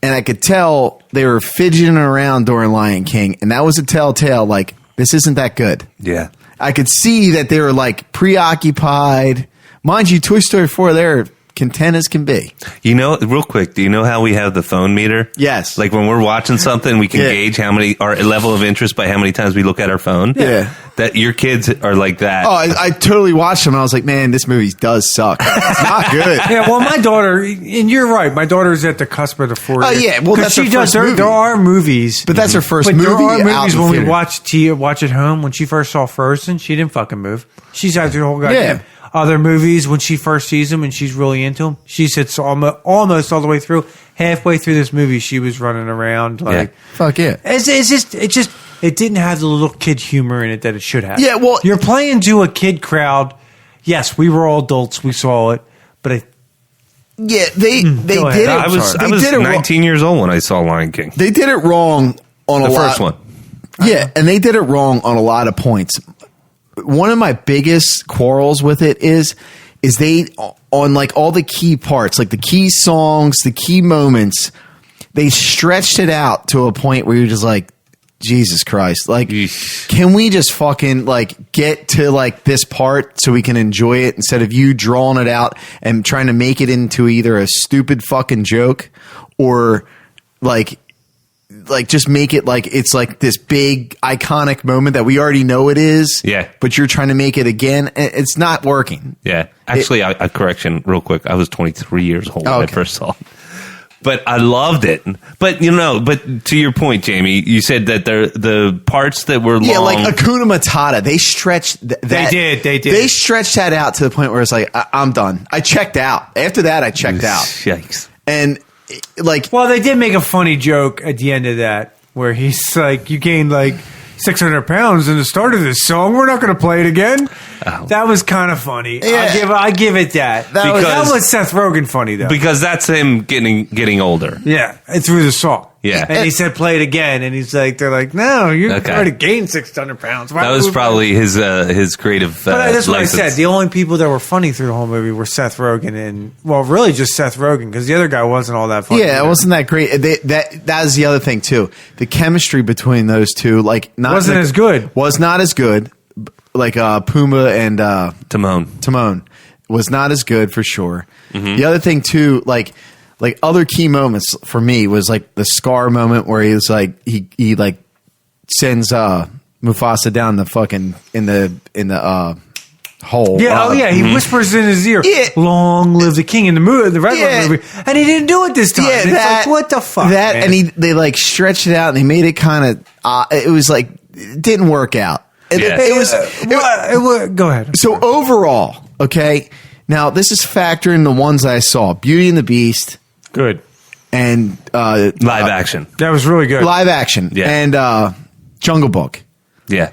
And I could tell they were fidgeting around during Lion King, and that was a telltale. Like, this isn't that good. Yeah. I could see that they were like preoccupied. Mind you, Toy Story 4, they're content as can be. You know, real quick, do you know how we have the phone meter? Yes. Like when we're watching something, we can gauge our level of interest by how many times we look at our phone. Yeah. That your kids are like that. Oh, I totally watched them. I was like, man, this movie does suck. It's not good. Yeah, well, my daughter, and you're right, my daughter's at the cusp of the 4 years. Oh, yeah, well, that's her first movie. There are movies. But that's her first movie. There are movies out in when the we watch at home. When she first saw Frozen, she didn't fucking move. She sat through the whole goddamn. Yeah. Other movies, when she first sees them and she's really into them, she sits almost all the way through. Halfway through this movie, she was running around like, fuck yeah. It didn't have the little kid humor in it that it should have. Yeah, well, you're playing to a kid crowd. Yes, we were all adults. We saw it, but they did it. I was 19 years old when I saw Lion King. They did it wrong on the first one. Yeah, and they did it wrong on a lot of points. One of my biggest quarrels with it is they, on like all the key parts, like the key songs, the key moments, they stretched it out to a point where you're just like, Jesus Christ, like, can we just fucking like get to like this part so we can enjoy it instead of you drawing it out and trying to make it into either a stupid fucking joke or like just make it like it's like this big iconic moment that we already know it is. Yeah. But you're trying to make it again. It's not working. Yeah. Actually, a correction real quick. I was 23 years old when I first saw it. But I loved it. But, but to your point, Jamie, you said that the parts that were long. Yeah, like Hakuna Matata. They stretched that. They did. They stretched that out to the point where it's like, I'm done. I checked out. After that, I checked out. Yikes. And like. Well, they did make a funny joke at the end of that where he's like, you gained like 600 pounds in the start of this song. We're not going to play it again. Oh. That was kind of funny. Yeah. I give it that. That was Seth Rogen funny though, because that's him getting older. Yeah, through the song. Yeah, and he said play it again, and they're like, no, you already gained 600 pounds. That was probably his creative. But that's what I said. The only people that were funny through the whole movie were Seth Rogen and really just Seth Rogen because the other guy wasn't all that funny. Yeah, it wasn't that great. That is the other thing too. The chemistry between those two, like, wasn't as good. Was not as good. Like Puma and Timon was not as good for sure. Mm-hmm. The other thing too, like other key moments for me was like the Scar moment where he was like he like sends Mufasa down the fucking in the hole. Yeah, he whispers in his ear, "Long live the king" in the regular movie, and he didn't do it this time. Yeah, it's like, what the fuck? And they like stretched it out and they made it kind of. It was like it didn't work out. And Yeah. it was Go ahead. so overall, okay. Now this is factoring the ones I saw: Beauty and the Beast Good. and Live action. That was really good. live action Yeah. and Jungle Book. Yeah.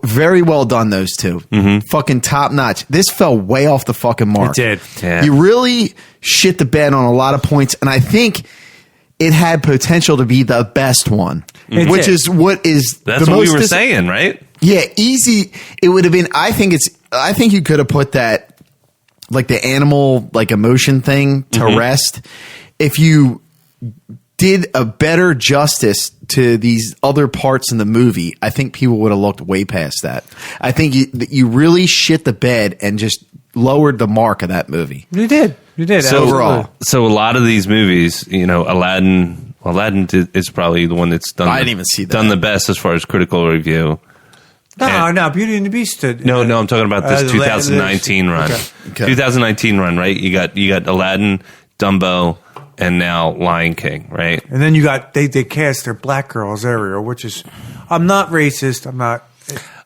Very well done, those two. Fucking top notch. This fell way off the fucking mark. It did. Yeah. You really shit the bed on a lot of points, and I think it had potential to be the best one, It which did. is what is That's the what most we were saying, right? Yeah, easy. It would have been. I think you could have put that like the animal like emotion thing to rest if you did a better justice to these other parts in the movie. I think people would have looked way past that. I think you really shit the bed and just lowered the mark of that movie. You did. So Overall. so a lot of these movies, Aladdin is probably the one that's done. I didn't even see that. Done the best as far as critical review. No, Beauty and the Beast did. No, I'm talking about this the 2019 run. Okay. 2019 run, right? You got Aladdin, Dumbo, and now Lion King, right? And then you got they cast their black girl as Ariel, which is I'm not racist. I'm not.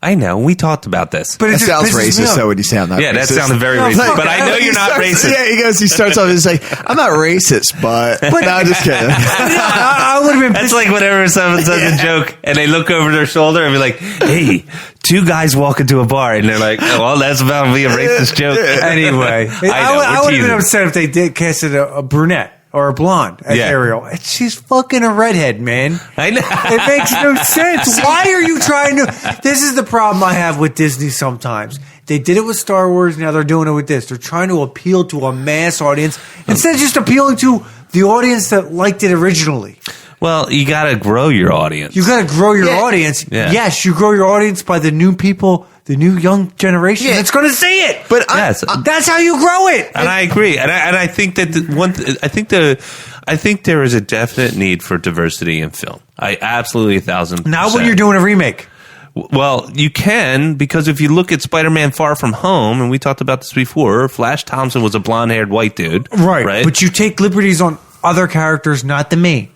I know. We talked about this. But That it just sounds pisses me racist, off. though, when you sound not Yeah, that racist. sounded very No, racist. fuck But I know you're not racist. Yeah, he starts off, he's like, I'm not racist, but no, I'm just kidding. I would have been That's pissed. like whenever someone says a joke and they look over their shoulder and be like, hey, two guys walk into a bar and they're like, oh, well, that's about to be a racist joke. Anyway, I know, I we're would have been teasing. upset if they did casted a brunette or a blonde as Yeah. Ariel. And she's fucking a redhead, man. I know. It makes no sense. Why are you trying to? This is the problem I have with Disney sometimes. They did it with Star Wars, now they're doing it with this. They're trying to appeal to a mass audience instead of just appealing to the audience that liked it originally. Well, you got to grow your audience. You got to grow your Yeah. audience. Yeah. Yes, you grow your audience by the new people, the new young generation Yeah. that's going to see it. But Yes. That's how you grow it. And I agree, and I think that I think there is a definite need for diversity in film. I absolutely 1,000%. Not when you're doing a remake. Well, you can, because if you look at Spider-Man: Far From Home, and we talked about this before, Flash Thompson was a blonde-haired white dude, right? But you take liberties on other characters, not the main.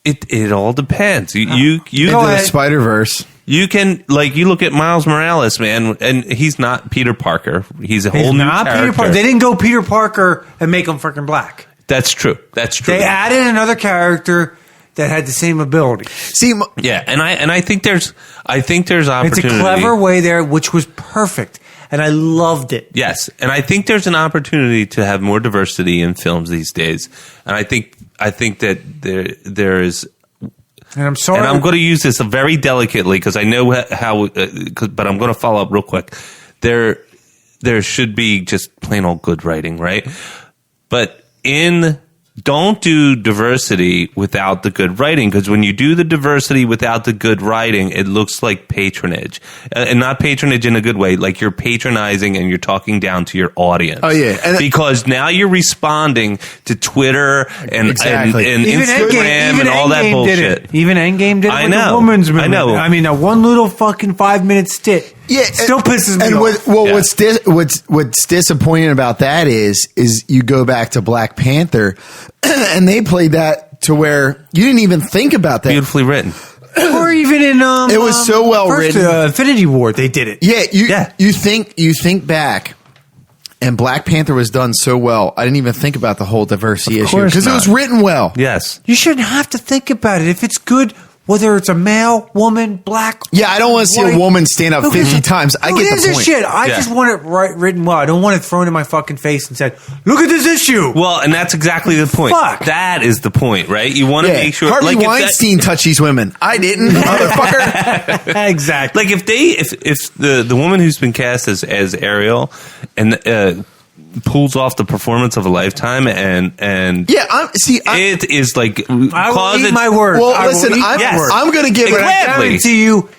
It all depends. You Go The ahead. Spider-Verse. You can, like, you look at Miles Morales, man, and he's not Peter Parker. He's a whole He's new not character. Peter Parker. They didn't go Peter Parker and make him freaking black. That's true. That's true. They added another character that had the same ability. See, Yeah, and I think there's It's opportunity. a clever way there, which was perfect, and I loved it. Yes, and I think there's an opportunity to have more diversity in films these days, and I think that there is. And I'm sorry. And I'm going to use this very delicately because I know how, but I'm going to follow up real quick. There should be just plain old good writing, right? But don't do diversity without the good writing, because when you do the diversity without the good writing, it looks like patronage, and not patronage in a good way. Like you're patronizing and you're talking down to your audience. Oh, yeah. because now you're responding to Twitter and Exactly. and even Instagram and all that Endgame bullshit. Did it. Even Endgame did it I with know. the woman's I movement. know. I mean, that one little fucking 5-minute stint. yeah, still pisses me and off. what's disappointing about that is you go back to Black Panther, and they played that to where you didn't even think about that. Beautifully written. Or even in It was so well first, written. Infinity War, they did it. Yeah, you think back, and Black Panther was done so well. I didn't even think about the whole diversity issue course because it was not. written well. Yes. You shouldn't have to think about it. If it's good, whether it's a male, woman, black. Yeah, I don't want to see white, a woman stand up who 50 gives a- times. I who get gives the a point. shit. I Yeah. just want it written well. I don't want it thrown in my fucking face and said, "Look at this issue." Well, and that's exactly the point. Fuck. That is the point, right? You want to Yeah, make sure. Harvey like, if that- Weinstein touched these women. I didn't, motherfucker. Exactly. Like if the woman who's been cast as Ariel and pulls off the performance of a lifetime and Yeah, it is like I will causes eat my word. Well, I will listen, eat I'm, my yes. word. I'm going to give But it. I Gladly. guarantee you,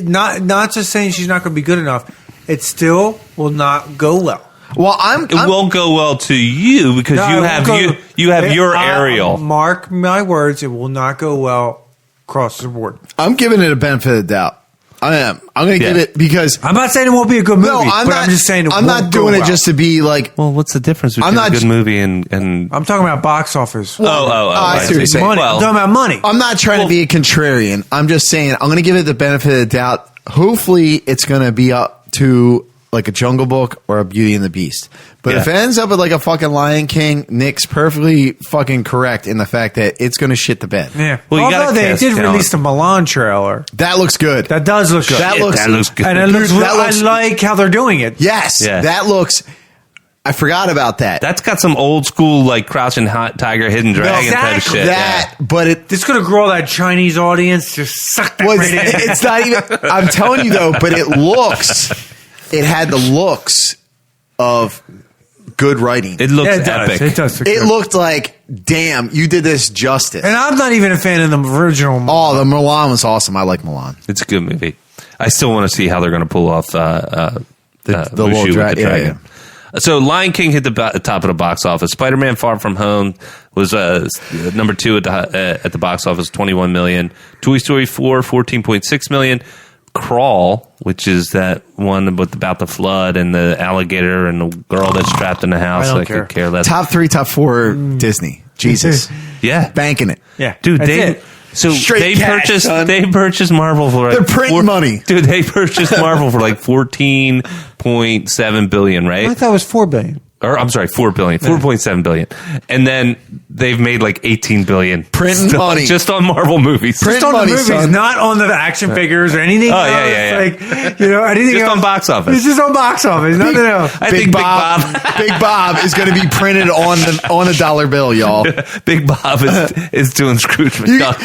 not just saying she's not going to be good enough. It still will not go well. Well, it won't go well to you because No, you it have won't go- you have your I- Ariel. Mark my words, it will not go well across the board. I'm giving it a benefit of the doubt. I am. I'm going to give Yeah. it because. I'm not saying it won't be a good movie, No, I'm but not. I'm just saying it I'm won't not go doing it well. just to be like. Well, what's the difference between not a good j- movie and I'm talking about box office. I see what you're saying. Money. Well, I'm talking about money. I'm not trying to be a contrarian. I'm just saying I'm going to give it the benefit of the doubt. hopefully it's going to be up to like a Jungle Book or a Beauty and the Beast. But if it ends up with like a fucking Lion King, Nick's perfectly fucking correct in the fact that it's going to shit the bed. Yeah. Well, you although gotta they cast did talent. release the Milan trailer. That looks good. That does look good. That looks good. And it looks, Dude, that looks- I like how they're doing it. Yes, Yeah. that looks. I forgot about that. That's got some old school, like Crouching Tiger, Hidden Dragon type of exactly. shit. that, but It's going to grow that Chinese audience. Just suck that was. right in. It's not even. I'm telling you though, but it looks. It had the looks of good writing. It looks Yeah, it does. epic. It does. Look It good. looked like, damn, you did this justice. And I'm not even a fan of the original. Oh, the Milan was awesome. I like Milan. It's a good movie. I still want to see how they're going to pull off The Mushu little with the dragon. dragon. So Lion King hit the top of the box office. Spider-Man: Far From Home was number 2 at the box office, 21 million. Toy Story 4, 14.6 million. Crawl, which is that one about the flood and the alligator and the girl that's trapped in the house. I don't I care. could care less. Top 3, top 4 Disney. Jesus. Yeah, Banking it. Yeah. dude. That's They it. so Straight they cash, purchased son. they purchased Marvel for like They're printing money. dude. They purchased Marvel for like 14.7 billion, right? I thought it was $4 billion. Or I'm sorry, 4 billion, 4.7 billion, and then they've made like 18 billion Printing money. just on Marvel movies. Print Just on money, the movies, son. not on the action figures or anything. Oh, else. yeah. Like, anything Just else. on box office. It's just on box office. Nothing else. I Big think Bob, Big Bob is going to be printed on a dollar bill, y'all. Big Bob is doing Scrooge McDuck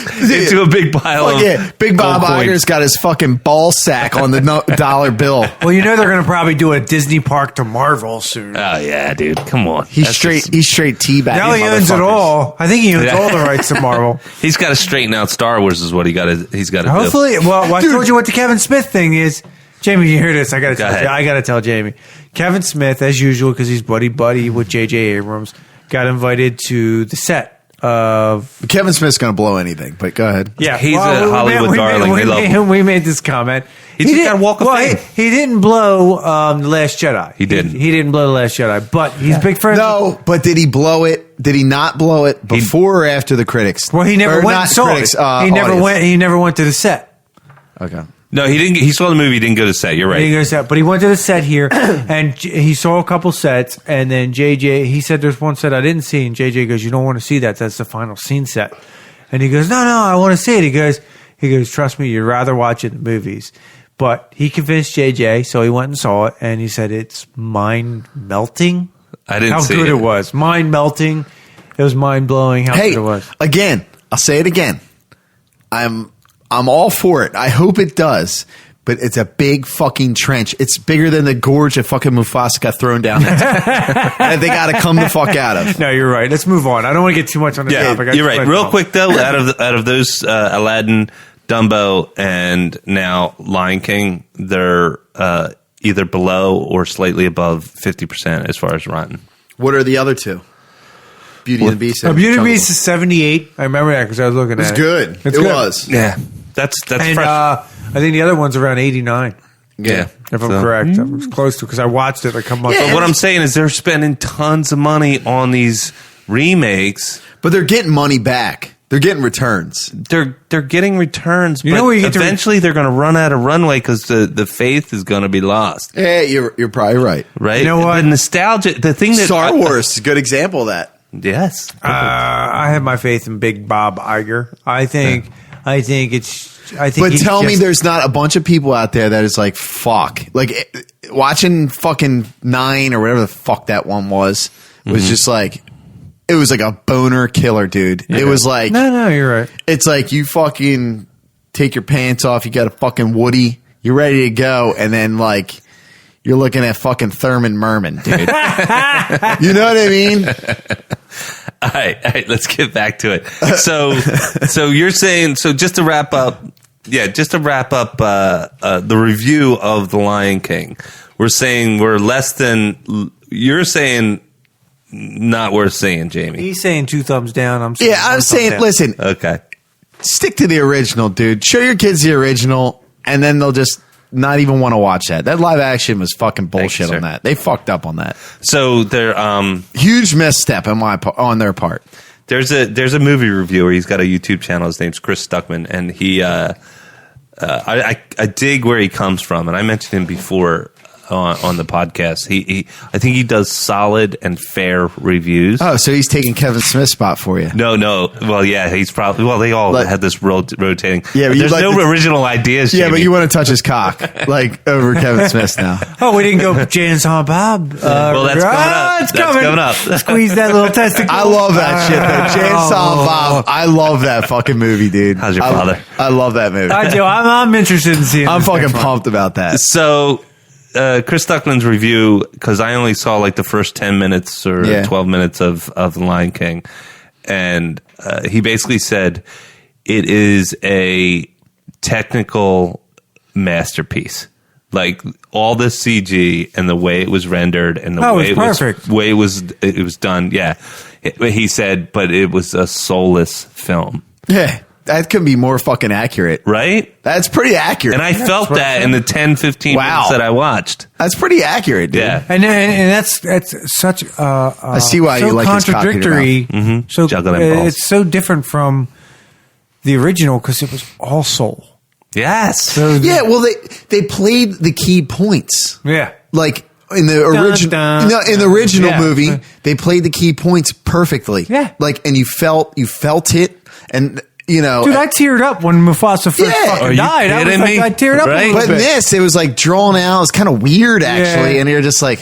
into a big pile Fuck of yeah. Big Bob gold coins. Iger's got his fucking ball sack on the dollar bill. Well, they're going to probably do a Disney park to Marvel soon. Oh yeah, dude, come on. He's That's straight. just- He's straight teabag. Now he owns it all. I think he owns all the rights to Marvel. He's got to straighten out Star Wars. Is what he's got to do. Hopefully, well, I told you what the Kevin Smith thing is. Jamie, you hear this? I got to tell ahead. you. I got to tell Jamie. Kevin Smith, as usual, because he's buddy with J.J. Abrams, got invited to the set of. Kevin Smith's going to blow anything, but go ahead. Yeah, He's a Hollywood darling. They love him. We made this comment. He's got a walk of fame. He didn't blow The Last Jedi. He didn't. He didn't blow The Last Jedi, but he's big friends. No, but did he blow it? Did he not blow it before or after the critics? Well, he never Or went not and saw critics, it. He never audience. went. He never went to the set. Okay. No, he didn't. He saw the movie. He didn't go to set. You're He didn't right. go to set, but he went to the set here, and he saw a couple sets, and then JJ, he said, "There's one set I didn't see," and JJ goes, "You don't want to see that. That's the final scene set." And he goes, "No, I want to see it." He goes, "Trust me, you'd rather watch it in the movies." But he convinced JJ, so he went and saw it, and he said it's mind melting. I didn't how see good it. it was. Mind melting. It was mind blowing. How Hey, good it was. again, I'll say it again. I'm all for it. I hope it does. But it's a big fucking trench. It's bigger than the gorge that fucking Mufasa got thrown down into. And they got to come the fuck out of. No, you're right. Let's move on. I don't want to get too much on the topic. You're right. Real quick though, out of those Aladdin, Dumbo, and now Lion King, they're either below or slightly above 50% as far as rotten. What are the other two? Beauty and the Beast. and Beauty and the Jungle Beast is 78. I remember that because I was looking at it. Book. It's good. It's It good. was. Yeah, that's And fresh. I think the other one's around 89, Yeah, if I'm So- correct. I was close to because I watched it a couple months Yeah. ago. But what I'm saying is they're spending tons of money on these remakes. But they're getting money back. They're getting returns. They're getting returns, You but know where you get to eventually they're going to run out of runway because the faith is going to be lost, Yeah, you're probably right. right? You know what? The nostalgia, the thing that Star Wars is a good example of that. Yes, I have my faith in Big Bob Iger. I think it's. I think. But he's tell me just- there's not a bunch of people out there that is like, fuck. Like, watching fucking 9 or whatever the fuck that one was just like, it was like a boner killer, dude. It was like, No, you're right. it's like you fucking take your pants off, you got a fucking Woody, you're ready to go, and then like, you're looking at fucking Thurman Merman, dude. You know what I mean? All right, let's get back to it. So you're saying, so just to wrap up the review of The Lion King, we're saying we're less than, you're saying not worth seeing, Jamie. He's saying 2 thumbs down. I'm saying Yeah, I'm one thumbs saying, down. listen, Okay. stick to the original, dude. Show your kids the original, and then they'll just not even want to watch that. That live action was fucking bullshit sir. on that. They fucked up on that. So there, Huge misstep on their part. there's a movie reviewer. He's got a YouTube channel. His name's Chris Stuckman, and he I dig where he comes from, and I mentioned him before on the podcast. I think he does solid and fair reviews. Oh, so he's taking Kevin Smith's spot for you? No. Well, yeah, he's probably. Well, they all had this rotating. Yeah, but there's no original ideas. Yeah, Jamie. but you want to touch his cock like over Kevin Smith's now. Oh, we didn't go Jay and Silent Bob. Well, that's coming up. It's That's coming up. Squeeze that little testicle. I love that shit, though. Jay and Silent Bob. I love that fucking movie, dude. How's your father? I love that movie. I do. I'm interested in seeing. I'm this fucking next one. pumped about that. So, Chris Stuckman's review, because I only saw like the first 10 minutes or 12 minutes of The Lion King, and he basically said it is a technical masterpiece. Like all the CG and the way it was rendered and the way it was done. Yeah, he said, but it was a soulless film. Yeah. That could be more fucking accurate. Right? That's pretty accurate. And I felt that in the 10, 15 minutes that I watched. That's pretty accurate, dude. Yeah. And that's such I see why so you like his cock in your contradictory. Mm-hmm. So Juggling balls. it's so different from the original because it was all soul. Yes. So Yeah, well, they played the key points. yeah. Like in the original, in the original movie, they played the key points perfectly. Yeah. Like, and you felt it, and you know, Dude, I teared up when Mufasa first Yeah. fucking Are you died. I was kidding like, me? I teared up Right? a little but in bit. this, it was like drawn out. It's kind of weird, actually, Yeah. and you're just like,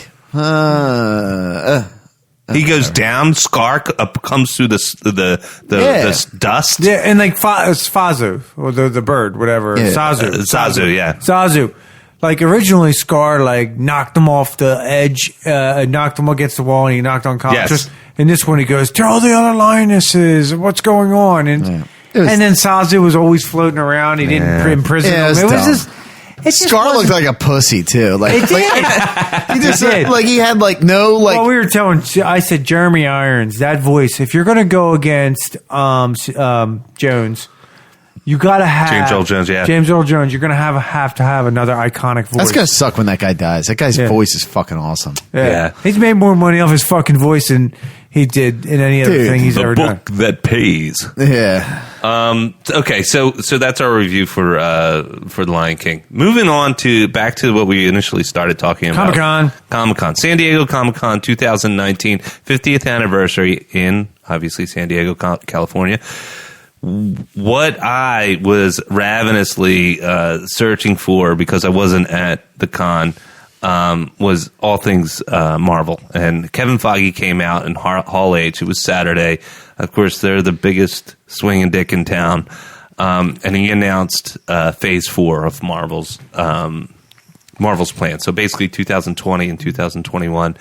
He goes down. Scar comes through the dust. Yeah, and like it's Fazu, or the bird, whatever. Yeah. Zazu, yeah. Zazu. Like originally, Scar like knocked him off the edge, knocked him against the wall, and he knocked unconscious. Yes. And this one, he goes, "Tell the other lionesses what's going on." And was- and then Zazu was always floating around. He didn't imprison Yeah, him. it It was was dumb. just. It just Scar looked wasn't- like a pussy too. Like, It did. he just It did. like he had like no like. Well, we were telling. I said Jeremy Irons, that voice. If you're going to go against Jones, you got to have James Earl Jones, yeah. James Earl Jones. You're going to have another iconic voice. That's gonna suck when that guy dies. That guy's Yeah. voice is fucking awesome. Yeah. He's made more money off his fucking voice than he did in any other Dude, thing he's The ever book done. that pays. Yeah. Okay, so that's our review for The Lion King. Moving on back to what we initially started talking about. Comic-Con. San Diego Comic-Con 2019, 50th anniversary in, obviously, San Diego, California. What I was ravenously searching for, because I wasn't at the con, was all things Marvel. And Kevin Feige came out in Hall H. It was Saturday. Of course, they're the biggest swinging dick in town. And he announced Phase 4 of Marvel's plan. So basically 2020 and 2021.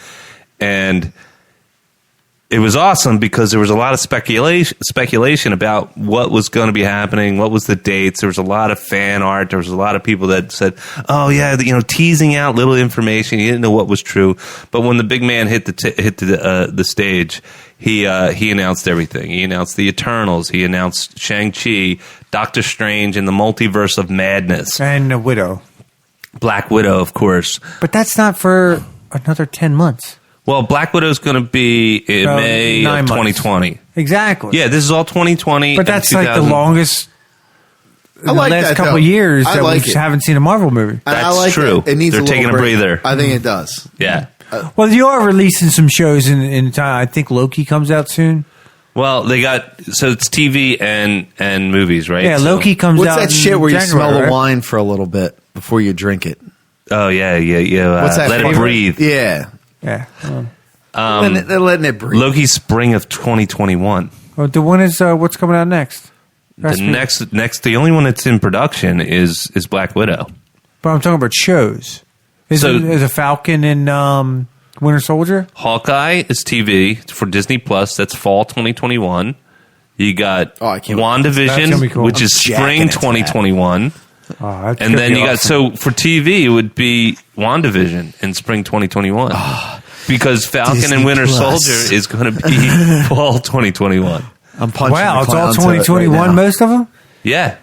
And it was awesome because there was a lot of speculation about what was going to be happening, what was the dates. There was a lot of fan art. There was a lot of people that said, "Oh yeah, teasing out little information." You didn't know what was true, but when the big man hit the stage, he announced everything. He announced the Eternals. He announced Shang-Chi, Doctor Strange, and the Multiverse of Madness, And a widow. Black Widow, of course. But that's not for another 10 months. Well, Black Widow is going to be in May 9 of months. 2020. Exactly. Yeah, this is all 2020. But that's like the 2000. longest in the like last that, couple though. of years I that like we it. haven't seen a Marvel movie. And I That's like true. It needs They're taking a breather. I think it does. Yeah. Well, you are releasing some shows in time. I think Loki comes out soon. Well, so it's TV and movies, right? Yeah, So- Loki comes What's out. that shit where you in smell January, the right? wine for a little bit before you drink it? Oh yeah. What's that? Let it flavor? breathe. Yeah. Yeah. They're letting it breathe. Loki spring of 2021. Well, the one is what's coming out next. The only one that's in production is Black Widow. But I'm talking about shows. Is a Falcon and Winter Soldier? Hawkeye is TV for Disney Plus. That's fall 2021. You got Oh, I can't wait. That's gonna be WandaVision, cool. which I'm is jacking spring into that. 2021. Oh, that's And gonna then be you got, awesome. so for TV, it would be WandaVision in spring 2021. Because Falcon Disney and Winter Plus. Soldier is going to be fall 2021. I'm punching Wow, the it's all clowns out 2021, right now. most of them? Yeah.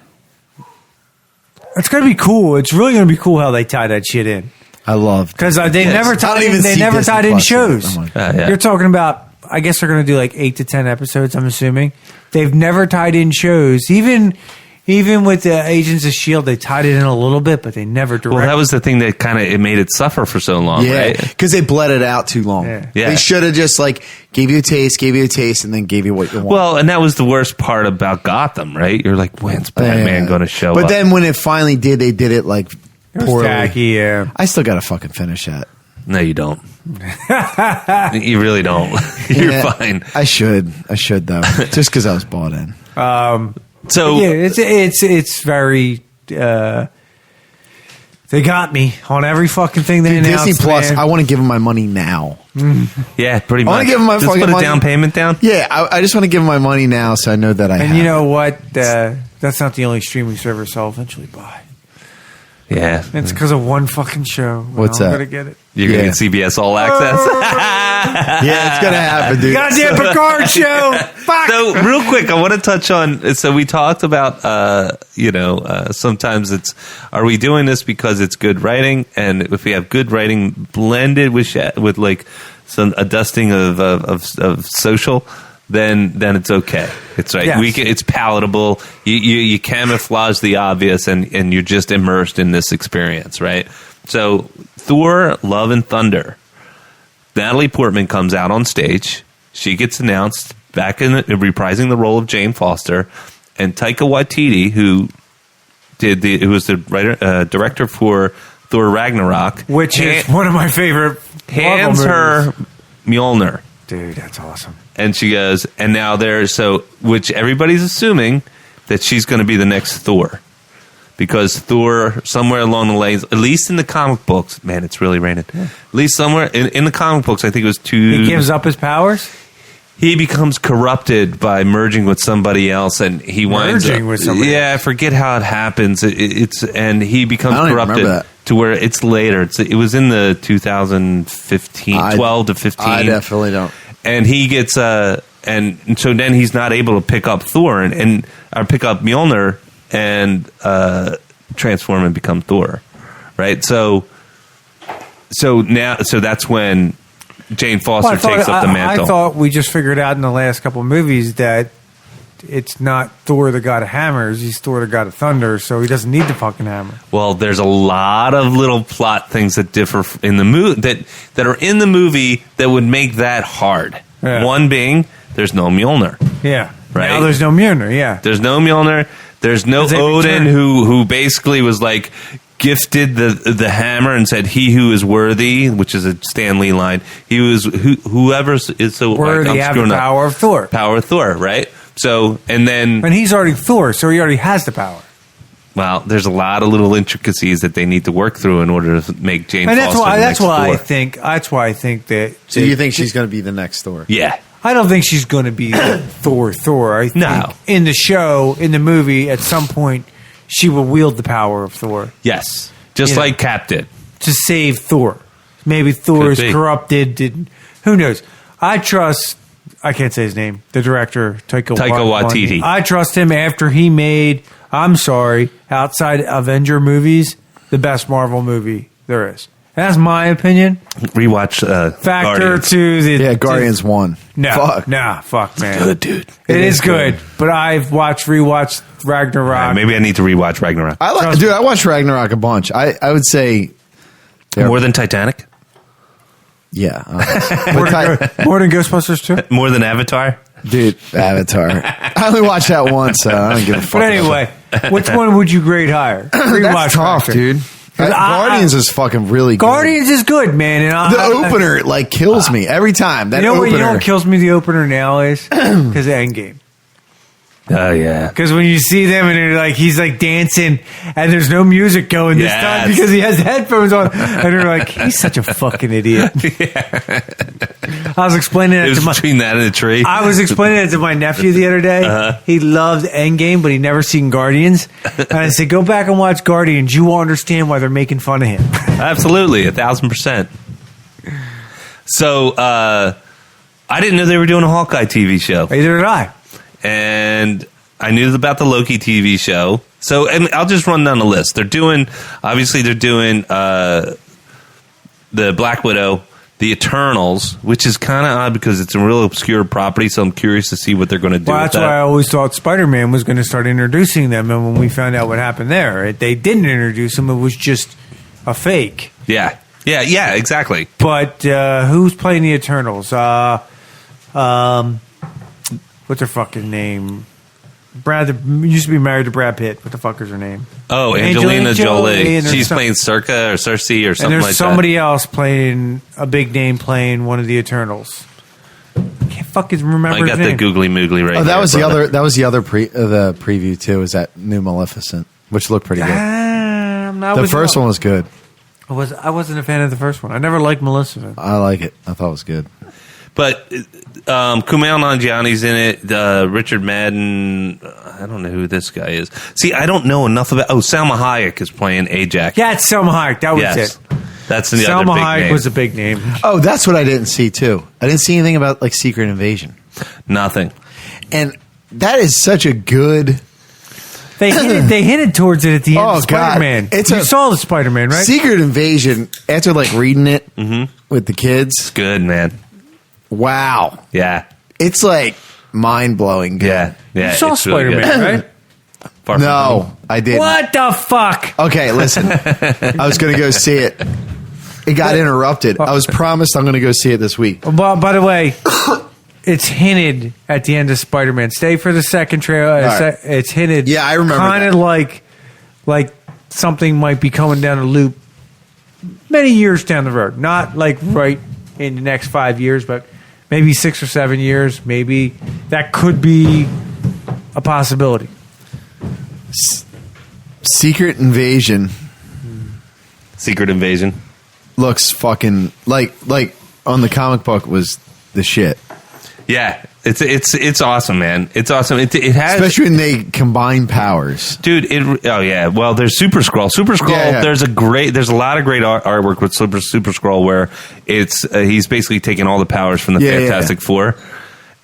It's going to be cool. It's really going to be cool how they tie that shit in. I love Because they Yes. never I tied don't in, even they see never Disney tied in Plus. shows. I'm like, Yeah. You're talking about, I guess they're going to do like 8 to 10 episodes, I'm assuming. They've never tied in shows. Even Even with the Agents of S.H.I.E.L.D., they tied it in a little bit, but they never directed. Well, that was the thing that kind of it made it suffer for so long, Yeah, right? because they bled it out too long. Yeah. Yeah. They should have just like gave you a taste, and then gave you what you want. Well, and that was the worst part about Gotham, right? You're like, when's Batman going to show up? But then when it finally did, they did it like It was poorly. tacky, yeah. I still got to fucking finish that. No, you don't. You really don't. You're Yeah, fine. I should though, just because I was bought in. So Yeah, it's very. They got me on every fucking thing they announced. Disney Plus, man. I want to give them my money now. yeah, pretty I much. wanna give 'em my Just fucking put a money. down payment down. Yeah, I just want to give them my money now, so I know that I. And have you it. know what? That's not the only streaming service I'll eventually buy. Yeah, It's because of one fucking show. What's I'm that? gonna get it. you're gonna Yeah. get CBS All Access. Yeah, it's gonna happen, dude. Goddamn Picard show. Fuck. So real quick, I want to touch on. So we talked about, sometimes it's, are we doing this because it's good writing, and if we have good writing blended with like a dusting of social, then it's okay. It's right. Yes. It's palatable. You camouflage the obvious, and you're just immersed in this experience, right? So Thor: Love and Thunder. Natalie Portman comes out on stage. She gets announced back in reprising the role of Jane Foster, and Taika Waititi, who was the director for Thor: Ragnarok, Which is one of my favorite hands Marvel her movies. Mjolnir, Dude, that's awesome. and she goes, and now which everybody's assuming that she's going to be the next Thor. Because Thor, somewhere along the lines, at least in the comic books, man, it's really raining. Yeah. At least somewhere in the comic books, I think it was He gives up his powers? he becomes corrupted by merging with somebody else, and he winds Merging up with somebody Yeah, I forget how it happens. And he becomes I don't even corrupted remember that. to where it's later. It was in the 2015, 12 to 15. I definitely don't. And he gets and so then he's not able to pick up Thor or pick up Mjolnir and transform and become Thor, right? So that's when Jane Foster takes up the mantle. I thought we just figured out in the last couple of movies that it's not Thor the god of hammers, he's Thor the god of thunder, so he doesn't need the fucking hammer. Well, there's a lot of little plot things that differ in the movie that are in the movie that would make that hard. Yeah. One being there's no Mjolnir. Yeah. Right. Now there's no Mjolnir, yeah. There's no Mjolnir. There's no Does they Odin return? who basically was like gifted the hammer and said, "He who is worthy," which is a Stan Lee line. He was whoever is so Worthy I'm have the screwing up. power of Thor. Power of Thor, right? So and then And he's already Thor, so he already has the power. well, there's a lot of little intricacies that they need to work through in order to make Jane And Foster that's the why next Thor. I think that So you think she's going to be the next Thor? Yeah. I don't think she's going to be Thor. I think No. in the show, in the movie, at some point, she will wield the power of Thor Yes. Just You know. like Cap did. to save Thor. Maybe Thor Could is be. corrupted. Who knows? I trust. I can't say his name. The director, Taika Waititi. I trust him after he made. I'm sorry, outside Avenger movies, the best Marvel movie there is. That's my opinion. Rewatch Factor Guardians. to the Yeah, Guardians won. No, Fuck. fuck, man. Good, dude. It is good, but I've rewatched Ragnarok. Maybe I need to rewatch Ragnarok. I watched Ragnarok a bunch. I would say More than Titanic? yeah. More than Ghostbusters 2? More than Avatar? Dude, Avatar. I only watched that once, so I don't give a fuck. But anyway, which one would you grade higher? That's tough, factor. dude. Guardians is fucking really good. Guardians is good, man. And The opener like kills me every time. That you know what? opener. You know what kills me? The opener now is because of Endgame. Oh, yeah. Because when you see them and they're like, he's like dancing and there's no music going this time Yes. because he has headphones on, and they're like, he's such a fucking idiot. I was explaining It that was to my. between that and a tree. I was explaining it to my nephew the other day. Uh-huh. He loved Endgame, but he never seen Guardians. And I said, go back and watch Guardians. You will understand why they're making fun of him. Absolutely, 1,000%. So, I didn't know they were doing a Hawkeye TV show. Either did I. And I knew about the Loki TV show. So, and I'll just run down the list. They're doing the Black Widow. The Eternals, which is kind of odd because it's a real obscure property, so I'm curious to see what they're going to do Well, with that's that. why I always thought Spider-Man was going to start introducing them, and when we found out what happened there, they didn't introduce them. It was just a fake. Yeah, exactly. But who's playing the Eternals? What's her fucking name? Used to be married to Brad Pitt. What the fuck is her name? Oh, Angelina Jolie. and She's playing Circa or Cersei or something and there's like somebody else playing a big name playing one of the Eternals. I can't fucking remember that. I his got name. the googly moogly right Oh, that here, was brother. the other the preview too. Is that new Maleficent, which looked pretty good. The first one was good. I wasn't a fan of the first one. I never liked Maleficent. I like it. I thought it was good. But Kumail Nanjiani's in it. Richard Madden. I don't know who this guy is. See, I don't know enough about. Oh, Salma Hayek is playing Ajax. Yeah, it's Selma Hayek. That was it. That's the Selma other big Hayek name. was a big name. Oh, that's what I didn't see too. I didn't see anything about like Secret Invasion, Nothing. and that is such a good They hinted towards it at the end Oh, of Spider-Man. God. You saw the Spider-Man, right? Secret Invasion. After like reading it with the kids, Good, man. wow, Yeah. it's like mind blowing. Yeah. You saw it's really Spider-Man, good. right? Far from home. No, I didn't. What the fuck? Okay, listen. I was going to go see it. It got interrupted. I was promised I'm going to go see it this week. Well, by the way, it's hinted at the end of Spider-Man. Stay for the second trailer. right. It's hinted. Yeah, I remember Kind of like something might be coming down a loop many years down the road. Not like right in the next 5 years, but maybe 6 or 7 years. Maybe that could be a possibility. Secret Invasion Secret Invasion. looks fucking like on the comic book was the shit. Yeah. It's awesome, man. It's awesome. It has, Especially when they combine powers. dude. Oh yeah. Well, there's Super Skrull. Super Skrull. Yeah. There's a lot of great artwork with Super Skrull where it's he's basically taking all the powers from the Yeah, Fantastic Four,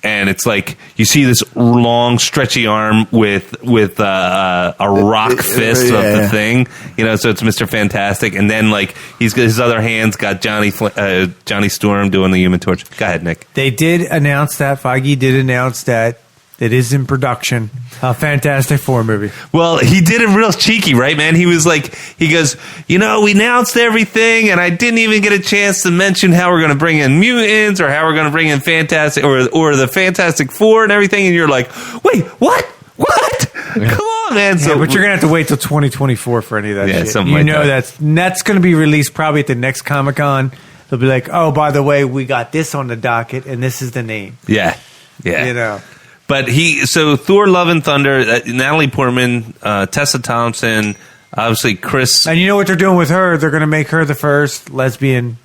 and it's like you see this long, stretchy arm with a rock fist of the Yeah. thing. You know, so it's Mr. Fantastic, and then like his other hands got Johnny Storm doing the Human Torch. Go ahead, Nick. They did announce that. Feige did announce that it is in production. A Fantastic Four movie. Well, he did it real cheeky, right, man? He was like, he goes, we announced everything, and I didn't even get a chance to mention how we're going to bring in mutants or how we're going to bring in Fantastic or the Fantastic Four and everything. And you're like, wait, what? What? Come on, man. Yeah, but you're gonna have to wait till 2024 for any of that shit. something You like know that. that's going to be released probably at the next Comic-Con. They'll be like, oh, by the way, we got this on the docket, and this is the name. Yeah. You know. But so Thor: Love and Thunder, Natalie Portman, Tessa Thompson, obviously Chris. And you know what they're doing with her? They're going to make her the first lesbian.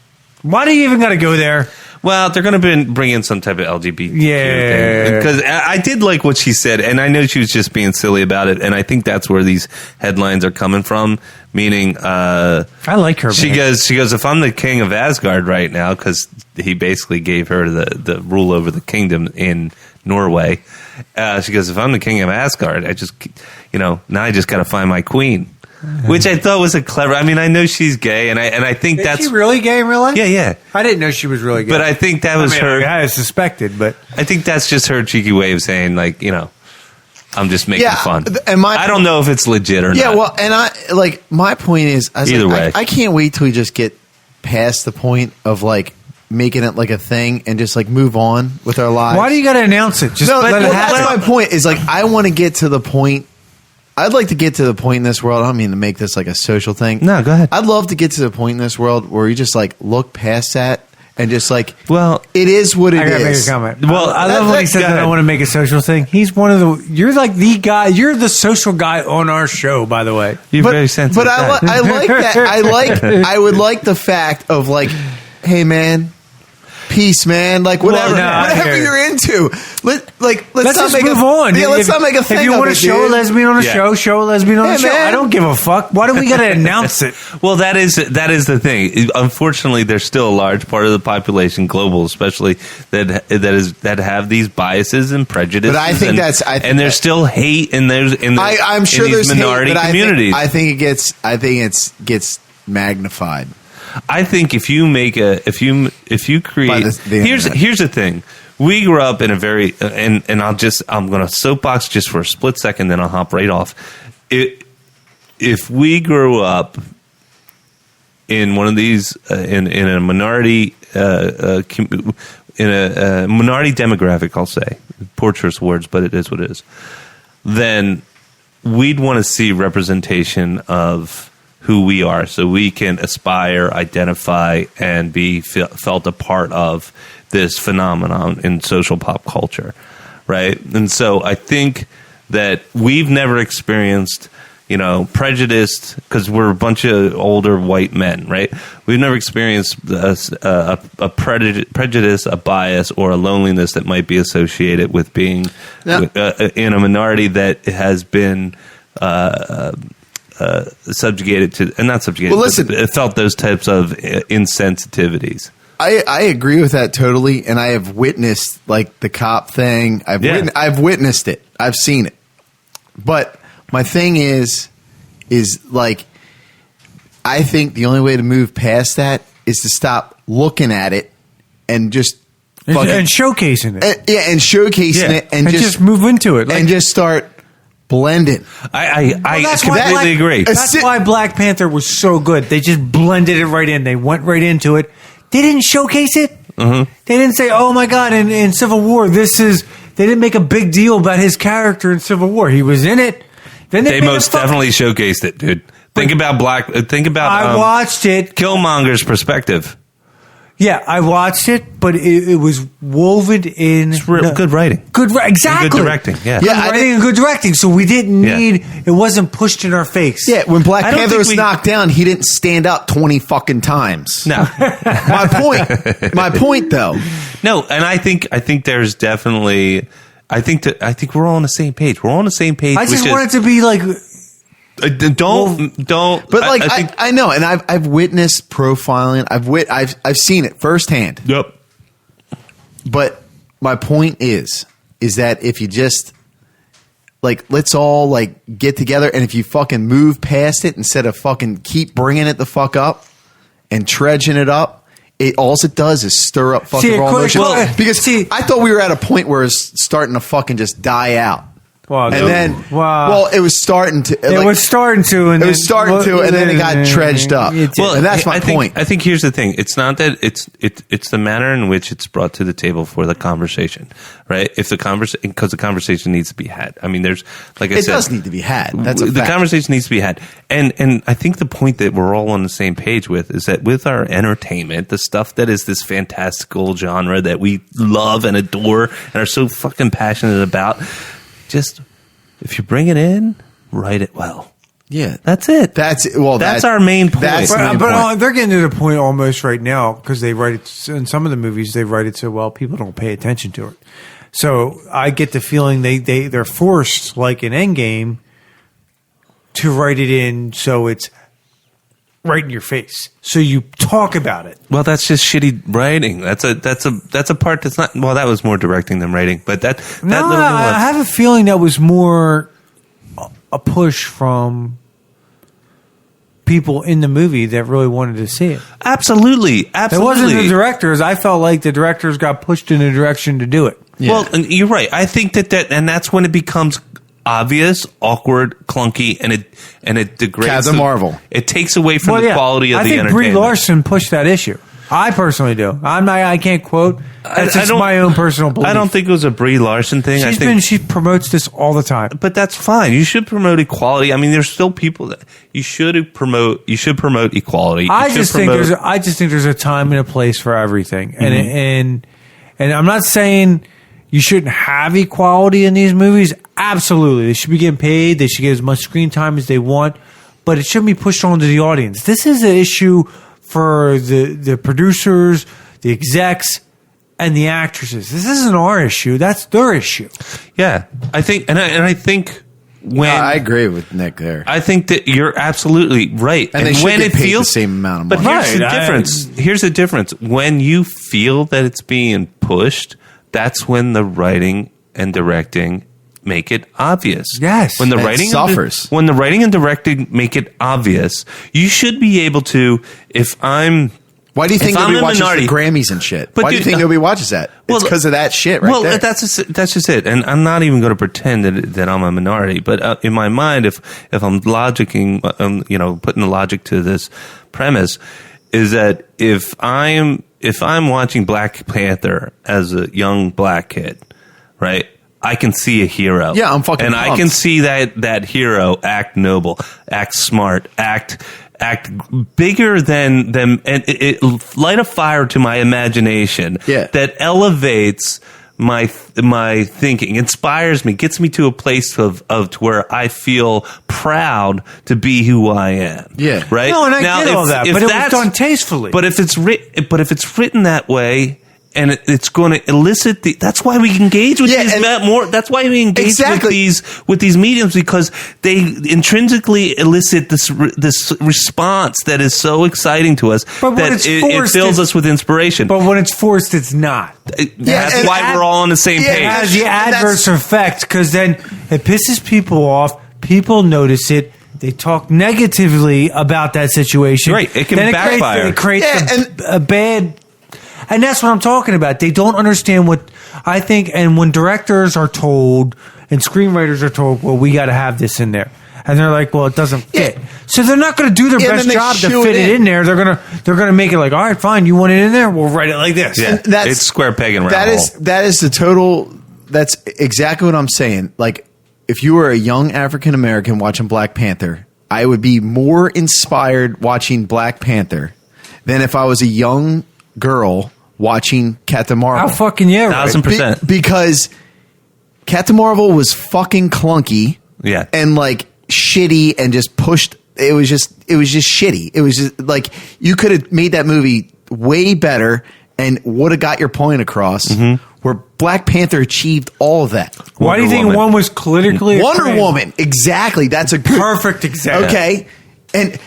Why do you even got to go there? Well, they're going to bring in some type of LGBT Yeah. thing. Because I did like what she said, and I know she was just being silly about it, and I think that's where these headlines are coming from, meaning... I like her. She man. goes, if I'm the king of Asgard right now, because he basically gave her the rule over the kingdom in Norway. She goes, if I'm the king of Asgard, I just, now I just got to find my queen. Which I thought was a clever. I mean, I know she's gay, and I think Is that's she really gay in real life? yeah. I didn't know she was really gay. But I think that was her. I suspected, but I think that's just her cheeky way of saying, like, I'm just making fun. And I don't know if it's legit or not. Yeah, well, and my point is, Either way. I can't wait till we just get past the point of like making it like a thing and just like move on with our lives. why do you got to announce it? Just No, let it happen. that's my point. Is like I want to get to the point. I'd like to get to the point in this world. I don't mean to make this like a social thing. No, go ahead. I'd love to get to the point in this world where you just like look past that and just like, Well, it is what it I gotta make is. a comment. Well, I love when he said go that I ahead. want to make a social thing. He's one of the. You're like the guy. You're the social guy on our show, by the way. you're But, very sensitive. but I like that. I would like the fact of like, hey man, peace, man. Like whatever, Well, no, I whatever hear you're into. Let's Let's not just make move a, on. Yeah, let's not make a thing. If you of want it, to show dude. a lesbian on a Yeah. show a lesbian on Hey, a show. man. I don't give a fuck. Why do we got to announce it? Well, that is the thing. Unfortunately, there's still a large part of the population, global especially, that have these biases and prejudices. But I think and there's still hate in I'm sure in these there's minority hate, but communities. I think it gets magnified. I think if you make if you create, the here's the thing. We grew up in a very, and I'm going to soapbox just for a split second, then I'll hop right off. If we grew up in one of these, in a minority, in a minority demographic, I'll say, poor choice words, but it is what it is, then we'd want to see representation of who we are so we can aspire, identify, and be felt a part of this phenomenon in social pop culture, right? And so I think that we've never experienced, prejudice, because we're a bunch of older white men, right? We've never experienced a prejudice, a bias, or a loneliness that might be associated with being in a minority that has been subjugated to, and not subjugated, well, listen, but felt those types of insensitivities. I agree with that totally, and I have witnessed like the cop thing. I've witnessed it. I've seen it. But my thing is like, I think the only way to move past that is to stop looking at it and just and showcasing it. And showcasing it, and just move into it, and just start blending. I completely agree. That's why Black Panther was so good. They just blended it right in. They went right into it. They didn't showcase it. Mm-hmm. They didn't say, "Oh my God!" In Civil War, they didn't make a big deal about his character in Civil War. He was in it. Then they most definitely showcased it, dude. Think about I watched it. Killmonger's perspective. Yeah, I watched it, but it was woven in good writing. Exactly. Good directing. Yeah. Good writing and good directing. So we didn't need, it wasn't pushed in our face. Yeah, when Black Panther was knocked down, he didn't stand up 20 fucking times. No. My point though. No, and I think there's definitely, I think we're all on the same page. We're all on the same page. I just want it to be like, don't. But like I know, and I've witnessed profiling. I've seen it firsthand. Yep. But my point is that if you just like, let's all like get together, and if you fucking move past it instead of fucking keep bringing it the fuck up and trudging it up, all it does is stir up fucking raw emotion. Because I thought we were at a point where it's starting to fucking just die out. Well, and then, it was starting to. It was starting to, and then it got dredged up. Well, and that's my point. I think here's the thing: it's not that it's the manner in which it's brought to the table for the conversation, right? If because the conversation needs to be had. I mean, there's like I said, it does need to be had. That's a fact. The conversation needs to be had, and I think the point that we're all on the same page with is that with our entertainment, the stuff that is this fantastical genre that we love and adore and are so fucking passionate about. Just, if you bring it in, write it well. Yeah. That's it. That's our main point. But they're getting to the point almost right now, because they write it, in some of the movies, they write it so well, people don't pay attention to it. So I get the feeling they're forced, like in Endgame, to write it in so it's right in your face, so you talk about it. Well, that's just shitty writing. That's a part that's not. Well, that was more directing than writing, but I have a feeling that was more a push from people in the movie that really wanted to see it. Absolutely. It wasn't the directors. I felt like the directors got pushed in a direction to do it. Yeah. Well, and you're right. I think that and that's when it becomes obvious, awkward, clunky, and it degrades. Captain Marvel. It takes away from the quality of the entertainment. I think Brie Larson pushed that issue. I personally do. I can't quote. That's just my own personal belief. I don't think it was a Brie Larson thing. She promotes this all the time. But that's fine. You should promote equality. I mean, there's still people that you should promote. You should promote equality. I just think there's a time and a place for everything. And I'm not saying you shouldn't have equality in these movies. Absolutely. They should be getting paid. They should get as much screen time as they want. But it shouldn't be pushed onto the audience. This is an issue for the producers, the execs, and the actresses. This isn't our issue. That's their issue. Yeah. I think, and I think when... I agree with Nick there. I think that you're absolutely right. And they should get paid the same amount of money. But here's the difference. Here's the difference. When you feel that it's being pushed, that's when the writing and directing make it obvious. Yes. When the It writing suffers. when the writing and directing make it obvious, you should be able to. Why do you think If I'm nobody a watches minority- the Grammys and shit? But Why do you dude, think no. nobody watches that? Well, It's because of that shit right well, there. that's just it. And I'm not even going to pretend that I'm a minority. But in my mind, if I'm logicking, putting the logic to this premise, is that if I'm watching Black Panther as a young black kid, right? I can see a hero. Yeah, I'm fucking and I pumped. can see that hero act noble, act smart, act bigger than them, and it light a fire to my imagination. Yeah. That elevates my thinking, inspires me, gets me to a place of to where I feel proud to be who I am. Yeah. Right. No, and I get all that, but it was done tastefully. But if it's written that way, and it's going to elicit that's why we engage with these more. That's why we engage with these mediums, because they intrinsically elicit this response that is so exciting to us that it fills us with inspiration. But when it's forced, it's not. That's why we're all on the same page. It has the adverse effect, because then it pisses people off. People notice it. They talk negatively about that situation. Right. It can backfire. It creates a bad... And that's what I'm talking about. They don't understand what I think. And when directors are told and screenwriters are told, well, we got to have this in there. And they're like, well, it doesn't fit. Yeah. So they're not going to do their best job to fit it in there. They're going to make it like, all right, fine. You want it in there? We'll write it like this. Yeah. It's square peg and round hole. That's exactly what I'm saying. Like, if you were a young African American watching Black Panther, I would be more inspired watching Black Panther than if I was a young girl watching Captain Marvel. How fucking yeah, right. 1,000%. Because Captain Marvel was fucking clunky, Yeah. and like shitty, and just pushed. It was just shitty. It was just like, you could have made that movie way better and would have got your point across. Mm-hmm. Where Black Panther achieved all of that. Why do you think one was politically Wonder acclaimed? Woman, exactly. That's a good, Perfect example. Okay, and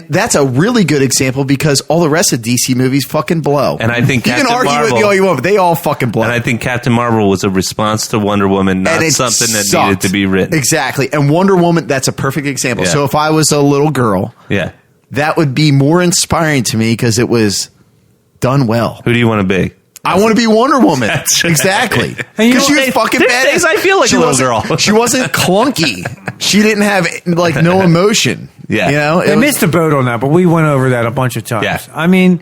that's a really good example, because all the rest of DC movies fucking blow. And I think you can Captain argue Marvel, with me all you want, but they all fucking blow. And I think Captain Marvel was a response to Wonder Woman, not And it something that sucked. needed to be written. Exactly. And Wonder Woman, that's a perfect example. Yeah. So if I was a little girl, Yeah. that would be more inspiring to me because it was done well. Who do you want to be? I want to be Wonder Woman. That's right. Exactly. And you Because she know, was fucking there's badass. days I feel like She a little wasn't- girl. She wasn't clunky. She didn't have like no emotion. Yeah. You know? It They was- missed the boat on that, but we went over that a bunch of times. Yeah. I mean,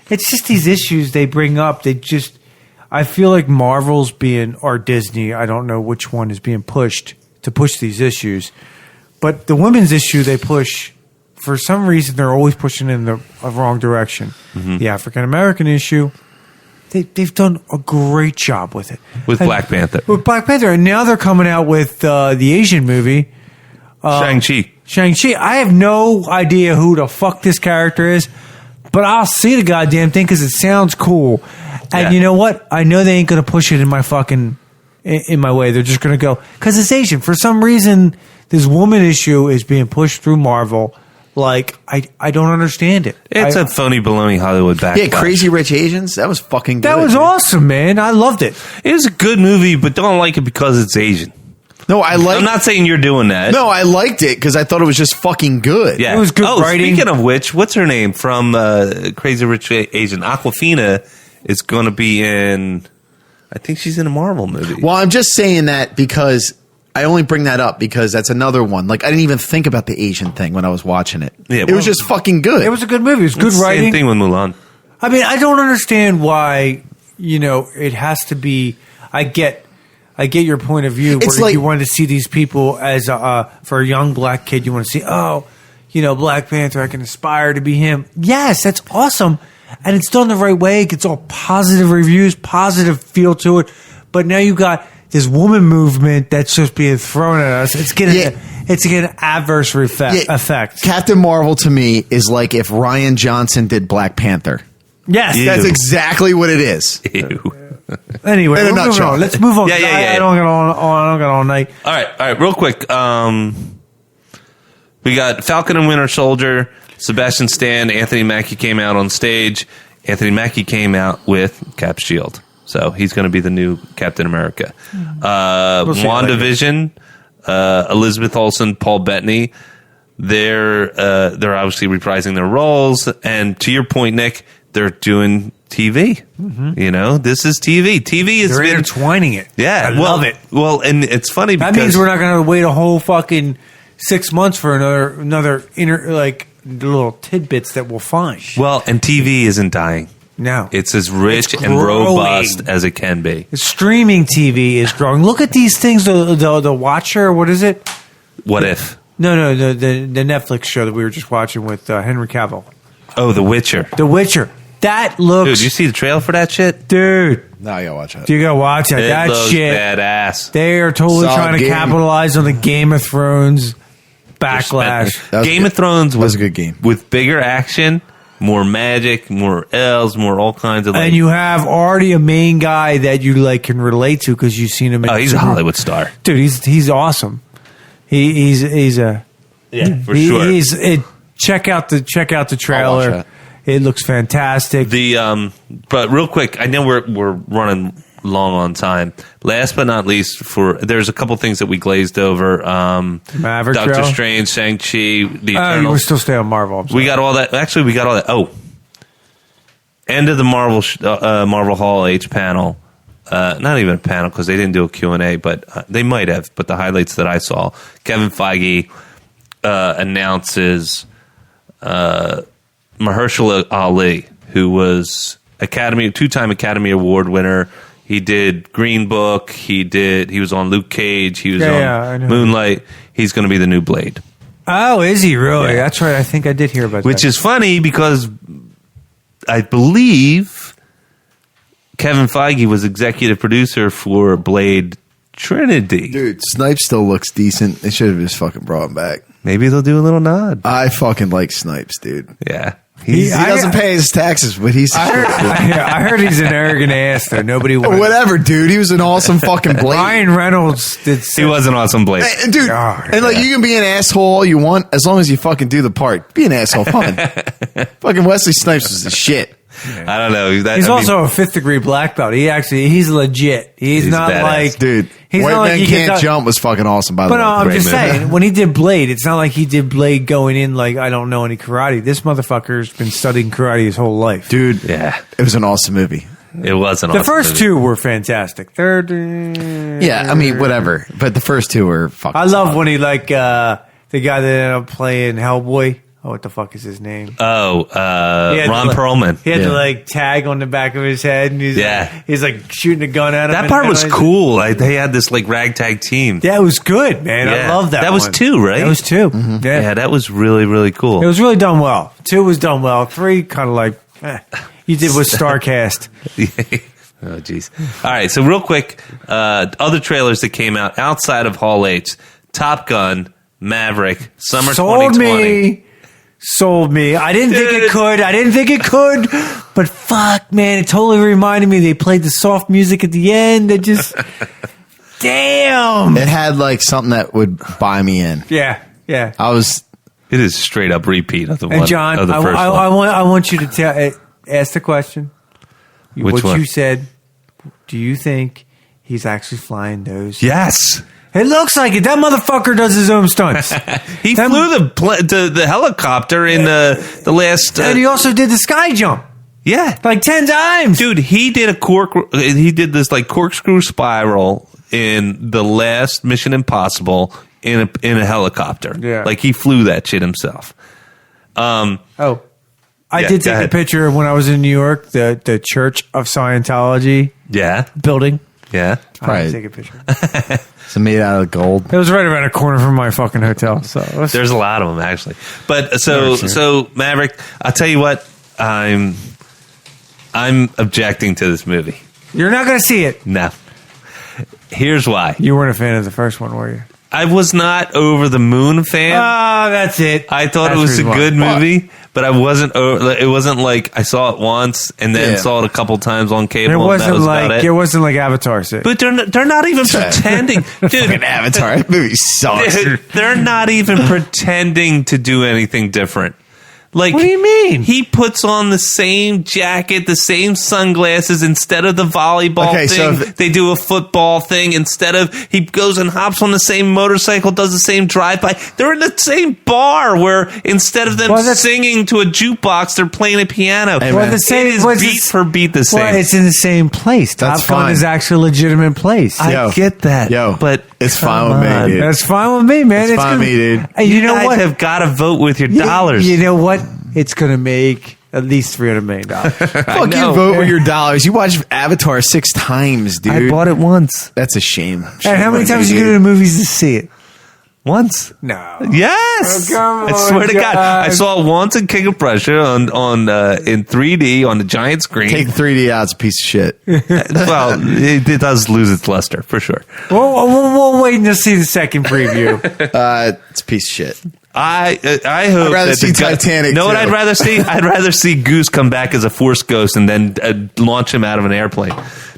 it's just these issues they bring up. I feel like Marvel's or Disney, I don't know which one is being pushed to push these issues. But the women's issue they push, for some reason, they're always pushing in the wrong direction. Mm-hmm. The African American issue, they've done a great job with it. With Black Panther. With Black Panther. And now they're coming out with the Asian movie. Shang-Chi. Shang-Chi, I have no idea who the fuck this character is, but I'll see the goddamn thing because it sounds cool. And Yeah. you know what? I know they ain't going to push it in my way. They're just going to go, because it's Asian. For some reason, this woman issue is being pushed through Marvel. Like, I don't understand it. It's a phony baloney Hollywood backlash. Yeah, Crazy Rich Asians. That was fucking good. That was dude. awesome, man. I loved it. It was a good movie, but don't like it because it's Asian. No, I like. I'm not saying you're doing that. No, I liked it because I thought it was just fucking good. Yeah. It was good writing. Speaking of which, what's her name from Crazy Rich Asian? Aquafina is going to be in. I think she's in a Marvel movie. Well, I'm just saying that because I only bring that up because that's another one. Like, I didn't even think about the Asian thing when I was watching it. Yeah, it was just fucking good. It was a good movie. It was good writing. Same thing with Mulan. I mean, I don't understand why, it has to be. I get your point of view. It's Where like- you want to see these people as for a young black kid, you want to see, Black Panther, I can aspire to be him. Yes, that's awesome. And it's done the right way. It gets all positive reviews, positive feel to it. But now you got this woman movement that's just being thrown at us. It's getting an adverse effect. Captain Marvel to me is like if Ryan Johnson did Black Panther. Yes. Ew. That's exactly what it is. Ew. Anyway, In a we're moving nutshell. on. Let's move on. Yeah. I don't get all night. All right, real quick. We got Falcon and Winter Soldier, Sebastian Stan, Anthony Mackie came out on stage. Anthony Mackie came out with Cap's Shield. So he's going to be the new Captain America. We'll see. WandaVision, Elizabeth Olsen, Paul Bettany. They're obviously reprising their roles, and to your point, Nick, they're doing TV. You know, this is TV. TV is They're intertwining it. Yeah, I love it. Well, and it's funny That because means we're not going to wait a whole fucking 6 months for another little tidbits that we'll find. well, and TV isn't dying. No, It's as rich It's and growing. robust as it can be. Streaming TV is growing. Look at these things. The Watcher. What is it? What if? No. The Netflix show that we were just watching with Henry Cavill. Oh, The Witcher. The Witcher. That looks. Dude, you see the trailer for that shit? Dude, Now you gotta watch it. you gotta watch it. It That looks shit. badass. They are totally Solid trying to game. capitalize on the Game of Thrones backlash. That was Game good. of Thrones That was a good game. with bigger action, more magic, more elves, more all kinds of. And you have already a main guy that you like can relate to because you've seen him. In he's a Hollywood star. dude. He's awesome. He's a Yeah, for sure. Check out the trailer. that. It looks fantastic. But real quick, I know we're running long on time. Last but not least, there's a couple things that we glazed over. Maverick Doctor Trail? Strange, Shang-Chi, The You Eternals. were still staying on Marvel. I'm sorry. We got all that. Actually, we got all that. Oh, end of the Marvel Hall H panel. Not even a panel because they didn't do a Q&A, but they might have. But the highlights that I saw, Kevin Feige announces Mahershala Ali, who was two-time Academy Award winner. He did Green Book. He was on Luke Cage. He was I on know. Moonlight. He's going to be the new Blade. Oh, is he really? Yeah. That's right. I think I did hear about Which that. is funny because I believe Kevin Feige was executive producer for Blade Trinity. Dude, Snipe still looks decent. They should have just fucking brought him back. Maybe they'll do a little nod. I fucking like Snipes, dude. Yeah. He doesn't pay his taxes, but he's I heard he's an arrogant ass though. Nobody wanted. whatever, dude. He was an awesome fucking Blade. Ryan Reynolds did. He was an awesome Blade. Hey, dude, Oh, and like you can be an asshole all you want as long as you fucking do the part. Be an asshole, fine. Fucking Wesley Snipes was the shit. I don't know. He's also a 5th degree black belt. He's legit. He's not badass. like Dude, He's White not like Man he Can't gets Jump was fucking awesome, by the But way. no, I'm Great just movie. saying, when he did Blade, it's not like he did Blade going in like, I don't know any karate. This motherfucker's been studying karate his whole life. Dude, Yeah. it was an awesome movie. It was an The awesome first movie. two were fantastic. Third, Yeah, I mean, whatever. But the first two were fucking I love solid. when he the guy that ended up playing Hellboy. Oh, what the fuck is his name? Oh, He had Ron to, Perlman. He had Yeah. to like tag on the back of his head, and he's Yeah. he's like shooting a gun at him. That and- part and was I- cool. Like, they had this like ragtag team. That was good, man. I Yeah. love that. That was one. 2, right? That was 2. Yeah. Yeah, that was really, really cool. It was really done well. 2 was done well. 3 kind of like you did with Starcast. Oh, jeez. All right, so real quick, other trailers that came out outside of Hall H: Top Gun, Maverick, Summer 2020. Sold me. I didn't think Dude. it could. But fuck, man, it totally reminded me. They played the soft music at the end. That just, damn. It had like something that would buy me in. Yeah. I was. It is straight up repeat of the And one. John, of the I first one. want you to ask the question. Which what one? you said. Do you think he's actually flying those? Yes, It looks like it. That motherfucker does his own stunts. he That- flew the helicopter in the last. And he also did the sky jump Yeah, like 10 times. dude, he did this like corkscrew spiral in the last Mission Impossible in a helicopter. Yeah. Like he flew that shit himself. Oh, I Yeah, did go take a ahead. picture when I was in New York, the Church of Scientology Yeah, building. yeah. I Right. did take a picture. It's made out of gold. It was right around a corner from my fucking hotel. So it was- There's a lot of them actually. But so Maverick, I'll tell you what, I'm objecting to this movie. you're not going to see it. No. Here's why. You weren't a fan of the first one, were you? I was not over the moon fan. Oh, that's it. I thought That's it was a the reason why. good movie, but I wasn't. It wasn't like I saw it once and then Yeah. saw it a couple times on cable. It and that wasn't was about like it. it wasn't like Avatar. Sick. But they're not even pretending, dude. Avatar. That movie sucks. They're not even pretending to do anything different. Like, what do you mean? He puts on the same jacket, the same sunglasses. Instead of the volleyball thing, they do a football thing. Instead of, he goes and hops on the same motorcycle, does the same drive-by. They're in the same bar where instead of them singing to a jukebox, they're playing a piano. Hey, the same is beat for beat the same. Well, it's in the same place. Top Gun is actually a legitimate place. I get that. But it's fine with me, dude. That's fine with me, man. It's fine with me, dude. You know what? Have got to vote with your dollars. You know what? It's going to make at least $300 million. Fucking vote with your dollars. You watched Avatar 6 times, dude. I bought it once. That's a shame. And how many times you go to the movies to see it? Once. No. Yes. Oh, I swear to God. I saw it once in King of Prussia in 3D on the giant screen. Take 3D out, it's a piece of shit. Well, it does lose its luster for sure. We'll wait to see the second preview. It's a piece of shit. I hope I'd rather see Titanic. Know what too. I'd rather see? I'd rather see Goose come back as a Force ghost and then launch him out of an airplane.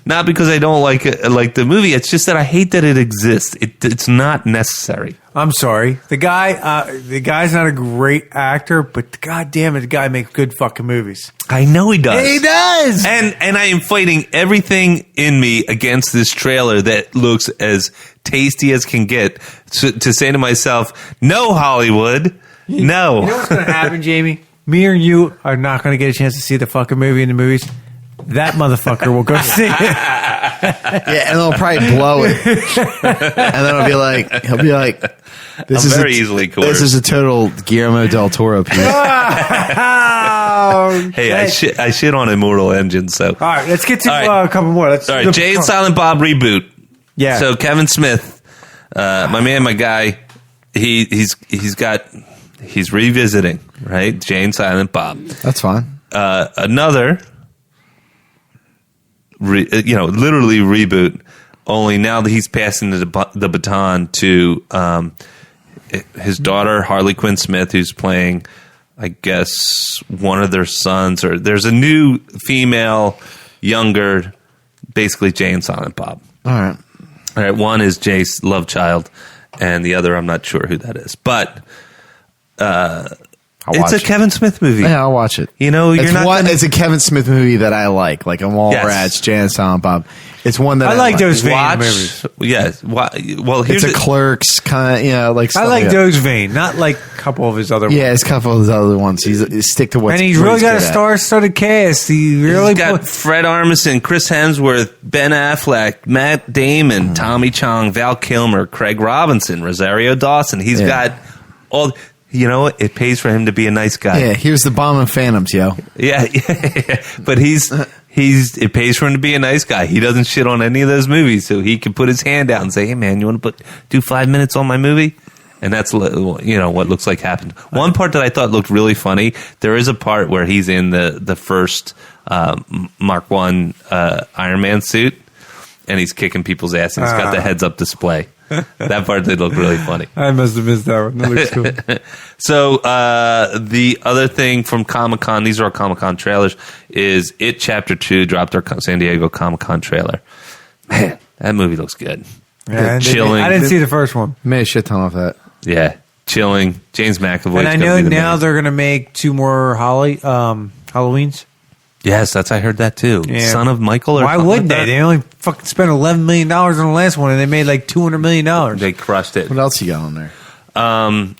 Not because I don't like the movie. It's just that I hate that it exists. It's not necessary. I'm sorry. The guy's not a great actor, but god damn it, the guy makes good fucking movies. I know he does. He does. And I am fighting everything in me against this trailer that looks as tasty as can get to say to myself, no, Hollywood, no. You know what's going to happen, Jamie? Me or you are not going to get a chance to see the fucking movie in the movies. That motherfucker will go see it. Yeah, and they'll probably blow it. And then he'll be like, this is very easily cool. This is a total Guillermo del Toro piece. Hey, I shit on Immortal Engine, so. All right, let's get to a couple more. All right, Jay and Silent Bob reboot. Yeah. So Kevin Smith, my man, my guy, he's revisiting, right? Jay and Silent Bob. That's fine. Another, literally reboot. Only now that he's passing the baton to his daughter Harley Quinn Smith, who's playing, I guess, one of their sons. Or there's a new female, younger, basically Jay and Silent Bob. All right. One is Jay's love child, and the other I'm not sure who that is, but it's a Kevin Smith movie. Yeah, I'll watch it. You know, it's a Kevin Smith movie that I like a Mallrats, Jay and Silent Bob. It's one that I like those vein movies. Yes. Well, it's a Clerks kind of, I like those vein, not like a couple of his other ones. Yeah, it's a couple of his other ones. He's stick to what's and he's really got a star-studded cast. He's got Fred Armisen, Chris Hemsworth, Ben Affleck, Matt Damon, Tommy Chong, Val Kilmer, Craig Robinson, Rosario Dawson. He's got all. You know, it pays for him to be a nice guy. Yeah, he was the bomb in Phantoms, yo. Yeah. But it pays for him to be a nice guy. He doesn't shit on any of those movies, so he can put his hand out and say, "Hey, man, you want to do 5 minutes on my movie?" And that's what looks like happened. One part that I thought looked really funny. There is a part where he's in the first Mark I Iron Man suit, and he's kicking people's ass, and he's got the heads up display. That part did look really funny. I must have missed that one. That looks cool. So the other thing from Comic-Con, these are our Comic-Con trailers, is It Chapter 2 dropped our San Diego Comic-Con trailer. Man, that movie looks good. Yeah, chilling. I didn't see the first one. Made a shit ton off that. Yeah, chilling. James McAvoy. And I know now they're going to make 2 more Halloweens. Yes, I heard that too. Yeah. Son of Michael. Or why wouldn't they? They only fucking spent $11 million on the last one, and they made like $200 million. They crushed it. What else you got on there?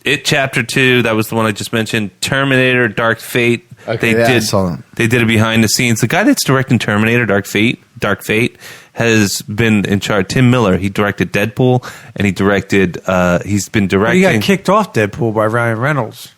It Chapter 2. That was the one I just mentioned. Terminator, Dark Fate. Okay, They did it behind the scenes. The guy that's directing Terminator, Dark Fate, has been in charge. Tim Miller. He directed Deadpool, and he directed. He's been directing. He got kicked off Deadpool by Ryan Reynolds.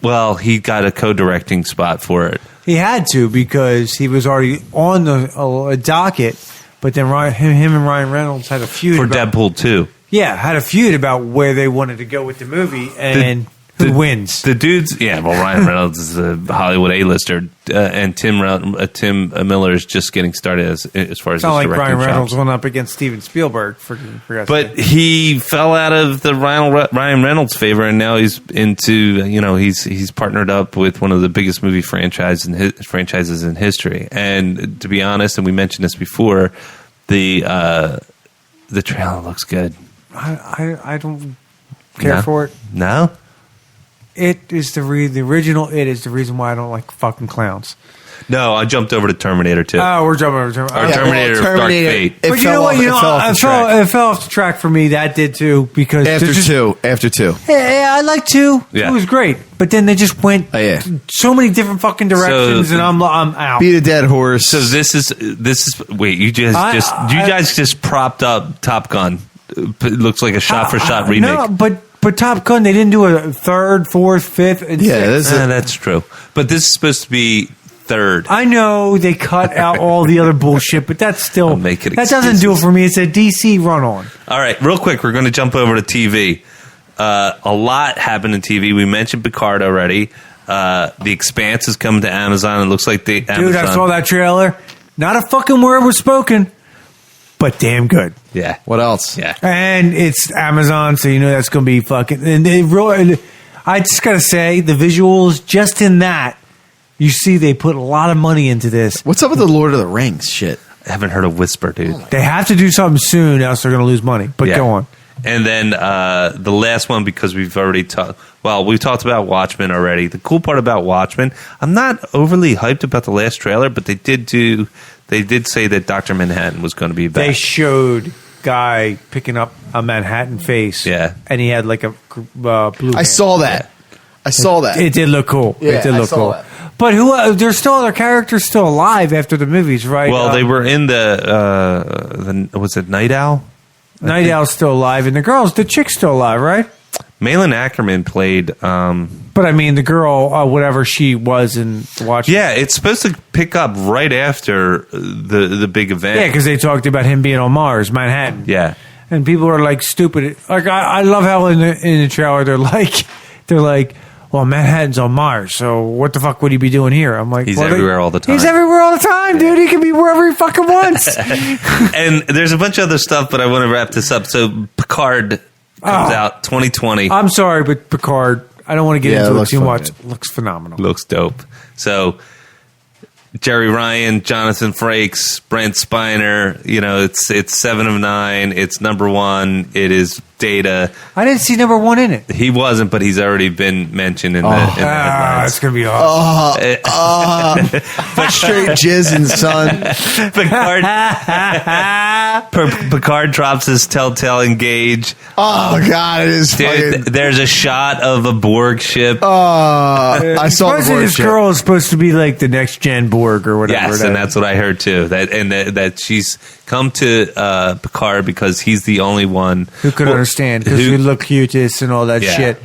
Well, he got a co-directing spot for it. He had to because he was already on the docket, but then him and Ryan Reynolds had a feud for Deadpool 2. Yeah, had a feud about where they wanted to go with the movie and who wins. The dudes, Ryan Reynolds is a Hollywood A-lister, and Tim Miller is just getting started as far as. It's not like Ryan Reynolds chops. went up against Steven Spielberg. But he fell out of the Ryan Reynolds favor, and now he's into he's partnered up with one of the biggest movie franchises in history. And to be honest, and we mentioned this before, the trailer looks good. I don't care for it. No. It is the original. It is the reason why I don't like fucking clowns. No, I jumped over to Terminator 2. Oh, we're jumping over Terminator. Terminator Dark Fate. But you know what? It fell off the track for me. That did too because After two. Yeah, I like 2. Yeah. It was great, but then they just went so many different fucking directions, and I'm out. Beat a dead horse. So this is wait, you guys just propped up Top Gun. It looks like a shot for shot remake. No, but Top Gun, they didn't do a third, fourth, fifth, and sixth. That's true. But this is supposed to be third. I know they cut out all the other bullshit, but that's still that doesn't do it for me. It's a DC run on. All right, real quick, we're going to jump over to TV. A lot happened in TV. We mentioned Picard already. The Expanse is coming to Amazon. It looks like Dude, I saw that trailer. Not a fucking word was spoken, but damn good. Yeah. What else? Yeah. And it's Amazon, so you know that's going to be fucking. And I just got to say, the visuals just in that. You see, they put a lot of money into this. What's up with the Lord of the Rings shit? I haven't heard a whisper, dude. They have to do something soon, else they're going to lose money. But go on. And then the last one, because we've already talked. Well, we've talked about Watchmen already. The cool part about Watchmen, I'm not overly hyped about the last trailer, but they did say that Dr. Manhattan was going to be back. They showed Guy picking up a Manhattan face. Yeah. And he had like a blue. I saw that. I saw that. It did look cool. Yeah, it did I look saw cool. that. But there's still other characters still alive after the movies, right? Well, they were in the was it Night Owl? Night Owl's still alive, and the chick's still alive, right? Malin Ackerman played. But I mean, the girl, whatever she was in Watchmen. Yeah, it's supposed to pick up right after the big event. Yeah, because they talked about him being on Mars, Manhattan. Yeah, and people are like stupid. Like I love how in the trailer they're like, well, Manhattan's on Mars, so what the fuck would he be doing here? I'm like, he's everywhere all the time. He's everywhere all the time, dude. He can be wherever he fucking wants. And there's a bunch of other stuff, but I want to wrap this up. So Picard comes out 2020. I'm sorry, but Picard, I don't want to get into it too much. Looks phenomenal. Looks dope. So Jerry Ryan, Jonathan Frakes, Brent Spiner, it's 7 of 9. It's number 1. It is Data. I didn't see number 1 in it. He wasn't, but he's already been mentioned in the headlines. It's going to be awesome. But straight jizzing, son. Picard drops his telltale engage. Oh, God, it is fucking... There's a shot of a Borg ship. I saw the Borg this ship. girl is supposed to be like the next gen Borg or whatever. Yes, and that's what I heard too. That she's come to Picard because he's the only one who could understand because we look cutest and all that shit.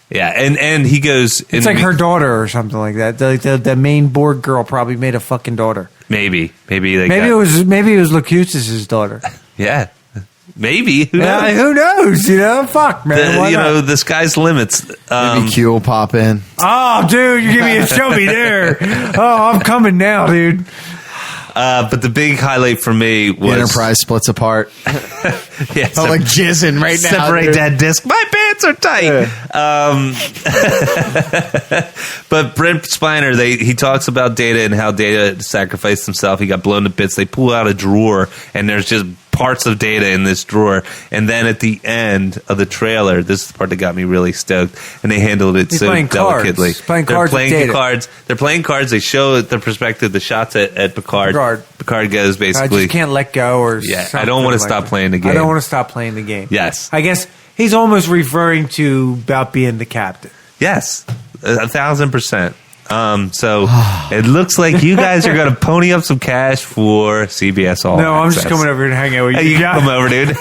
Yeah, and he goes. It's like her daughter or something like that. The main Borg girl probably made a fucking daughter. Maybe it was Locutus's daughter. Yeah, maybe. Who knows? Who knows? Fuck, man. The sky's limits. Maybe Q will pop in. Oh, dude, you give me a show me there. Oh, I'm coming now, dude. But the big highlight for me was... The Enterprise splits apart. Yeah, I'm like jizzing right now. Separate that disc. My pants are tight. Yeah. But Brent Spiner, he talks about Data and how Data sacrificed himself. He got blown to bits. They pull out a drawer, and there's just parts of Data in this drawer. And then at the end of the trailer, this is the part that got me really stoked, and they handled it so delicately. They're playing cards. They show the perspective, the shots at Picard. Picard goes basically... I just can't let go or I don't want to stop playing the game. I don't want to stop playing the game. Yes. I guess he's almost referring to about being the captain. Yes. 1,000%. So it looks like you guys are going to pony up some cash for CBS All No, I'm Access. just coming over here to hang out with you. You come over, dude.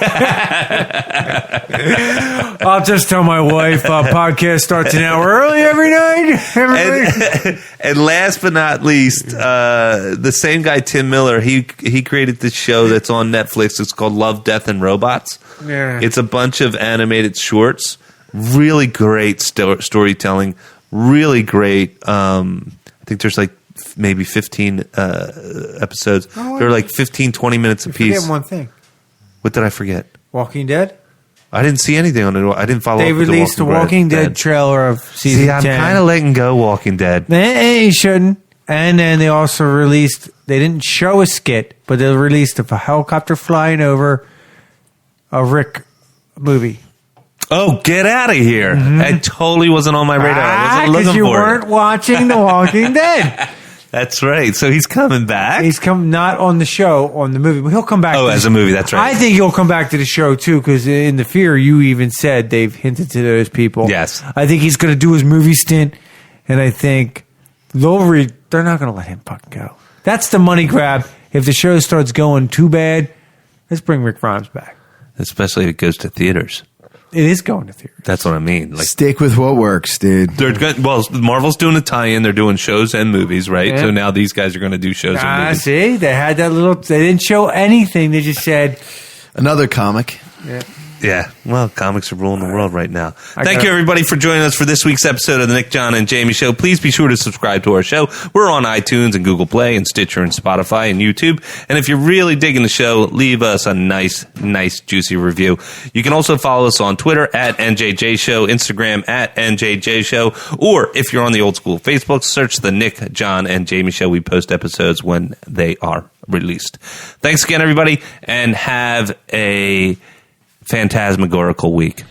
I'll just tell my wife podcast starts an hour early every night. And last but not least, the same guy, Tim Miller, he created this show that's on Netflix. It's called Love, Death, and Robots. Yeah. It's a bunch of animated shorts. Really great storytelling. Really great. I think there's like maybe 15 episodes. They're like 15, 20 minutes apiece. Forget one thing. What did I forget? Walking Dead? I didn't see anything on it. I didn't follow They up with released the Walking Dead trailer of season 10. I'm kind of letting go Walking Dead. You shouldn't. And then they also released, they didn't show a skit, but they released a helicopter flying over a Rick movie. Oh, get out of here. It totally wasn't on my radar. I wasn't looking because you for weren't it. watching The Walking Dead. That's right. So he's coming back? He's come not on the show, on the movie. But he'll come back. Oh, as a movie. That's right. I think he'll come back to the show, too, because in The Fear, you even said they've hinted to those people. Yes. I think he's going to do his movie stint, and I think they're not going to let him fucking go. That's the money grab. If the show starts going too bad, let's bring Rick Grimes back. Especially if it goes to theaters. It is going to theaters. That's what I mean. Like, Stick with what works, dude. Marvel's doing a tie-in. They're doing shows and movies, right? Yeah. So now these guys are going to do shows and movies. See? They had that little... They didn't show anything. They just said... Another comic. Yeah. Well, comics are ruling the world right now. Thank you, everybody, for joining us for this week's episode of the Nick, John, and Jamie Show. Please be sure to subscribe to our show. We're on iTunes and Google Play and Stitcher and Spotify and YouTube. And if you're really digging the show, leave us a nice, juicy review. You can also follow us on Twitter at NJJ Show, Instagram at NJJ Show, or if you're on the old school Facebook, search the Nick, John, and Jamie Show. We post episodes when they are released. Thanks again, everybody, and have a phantasmagorical week.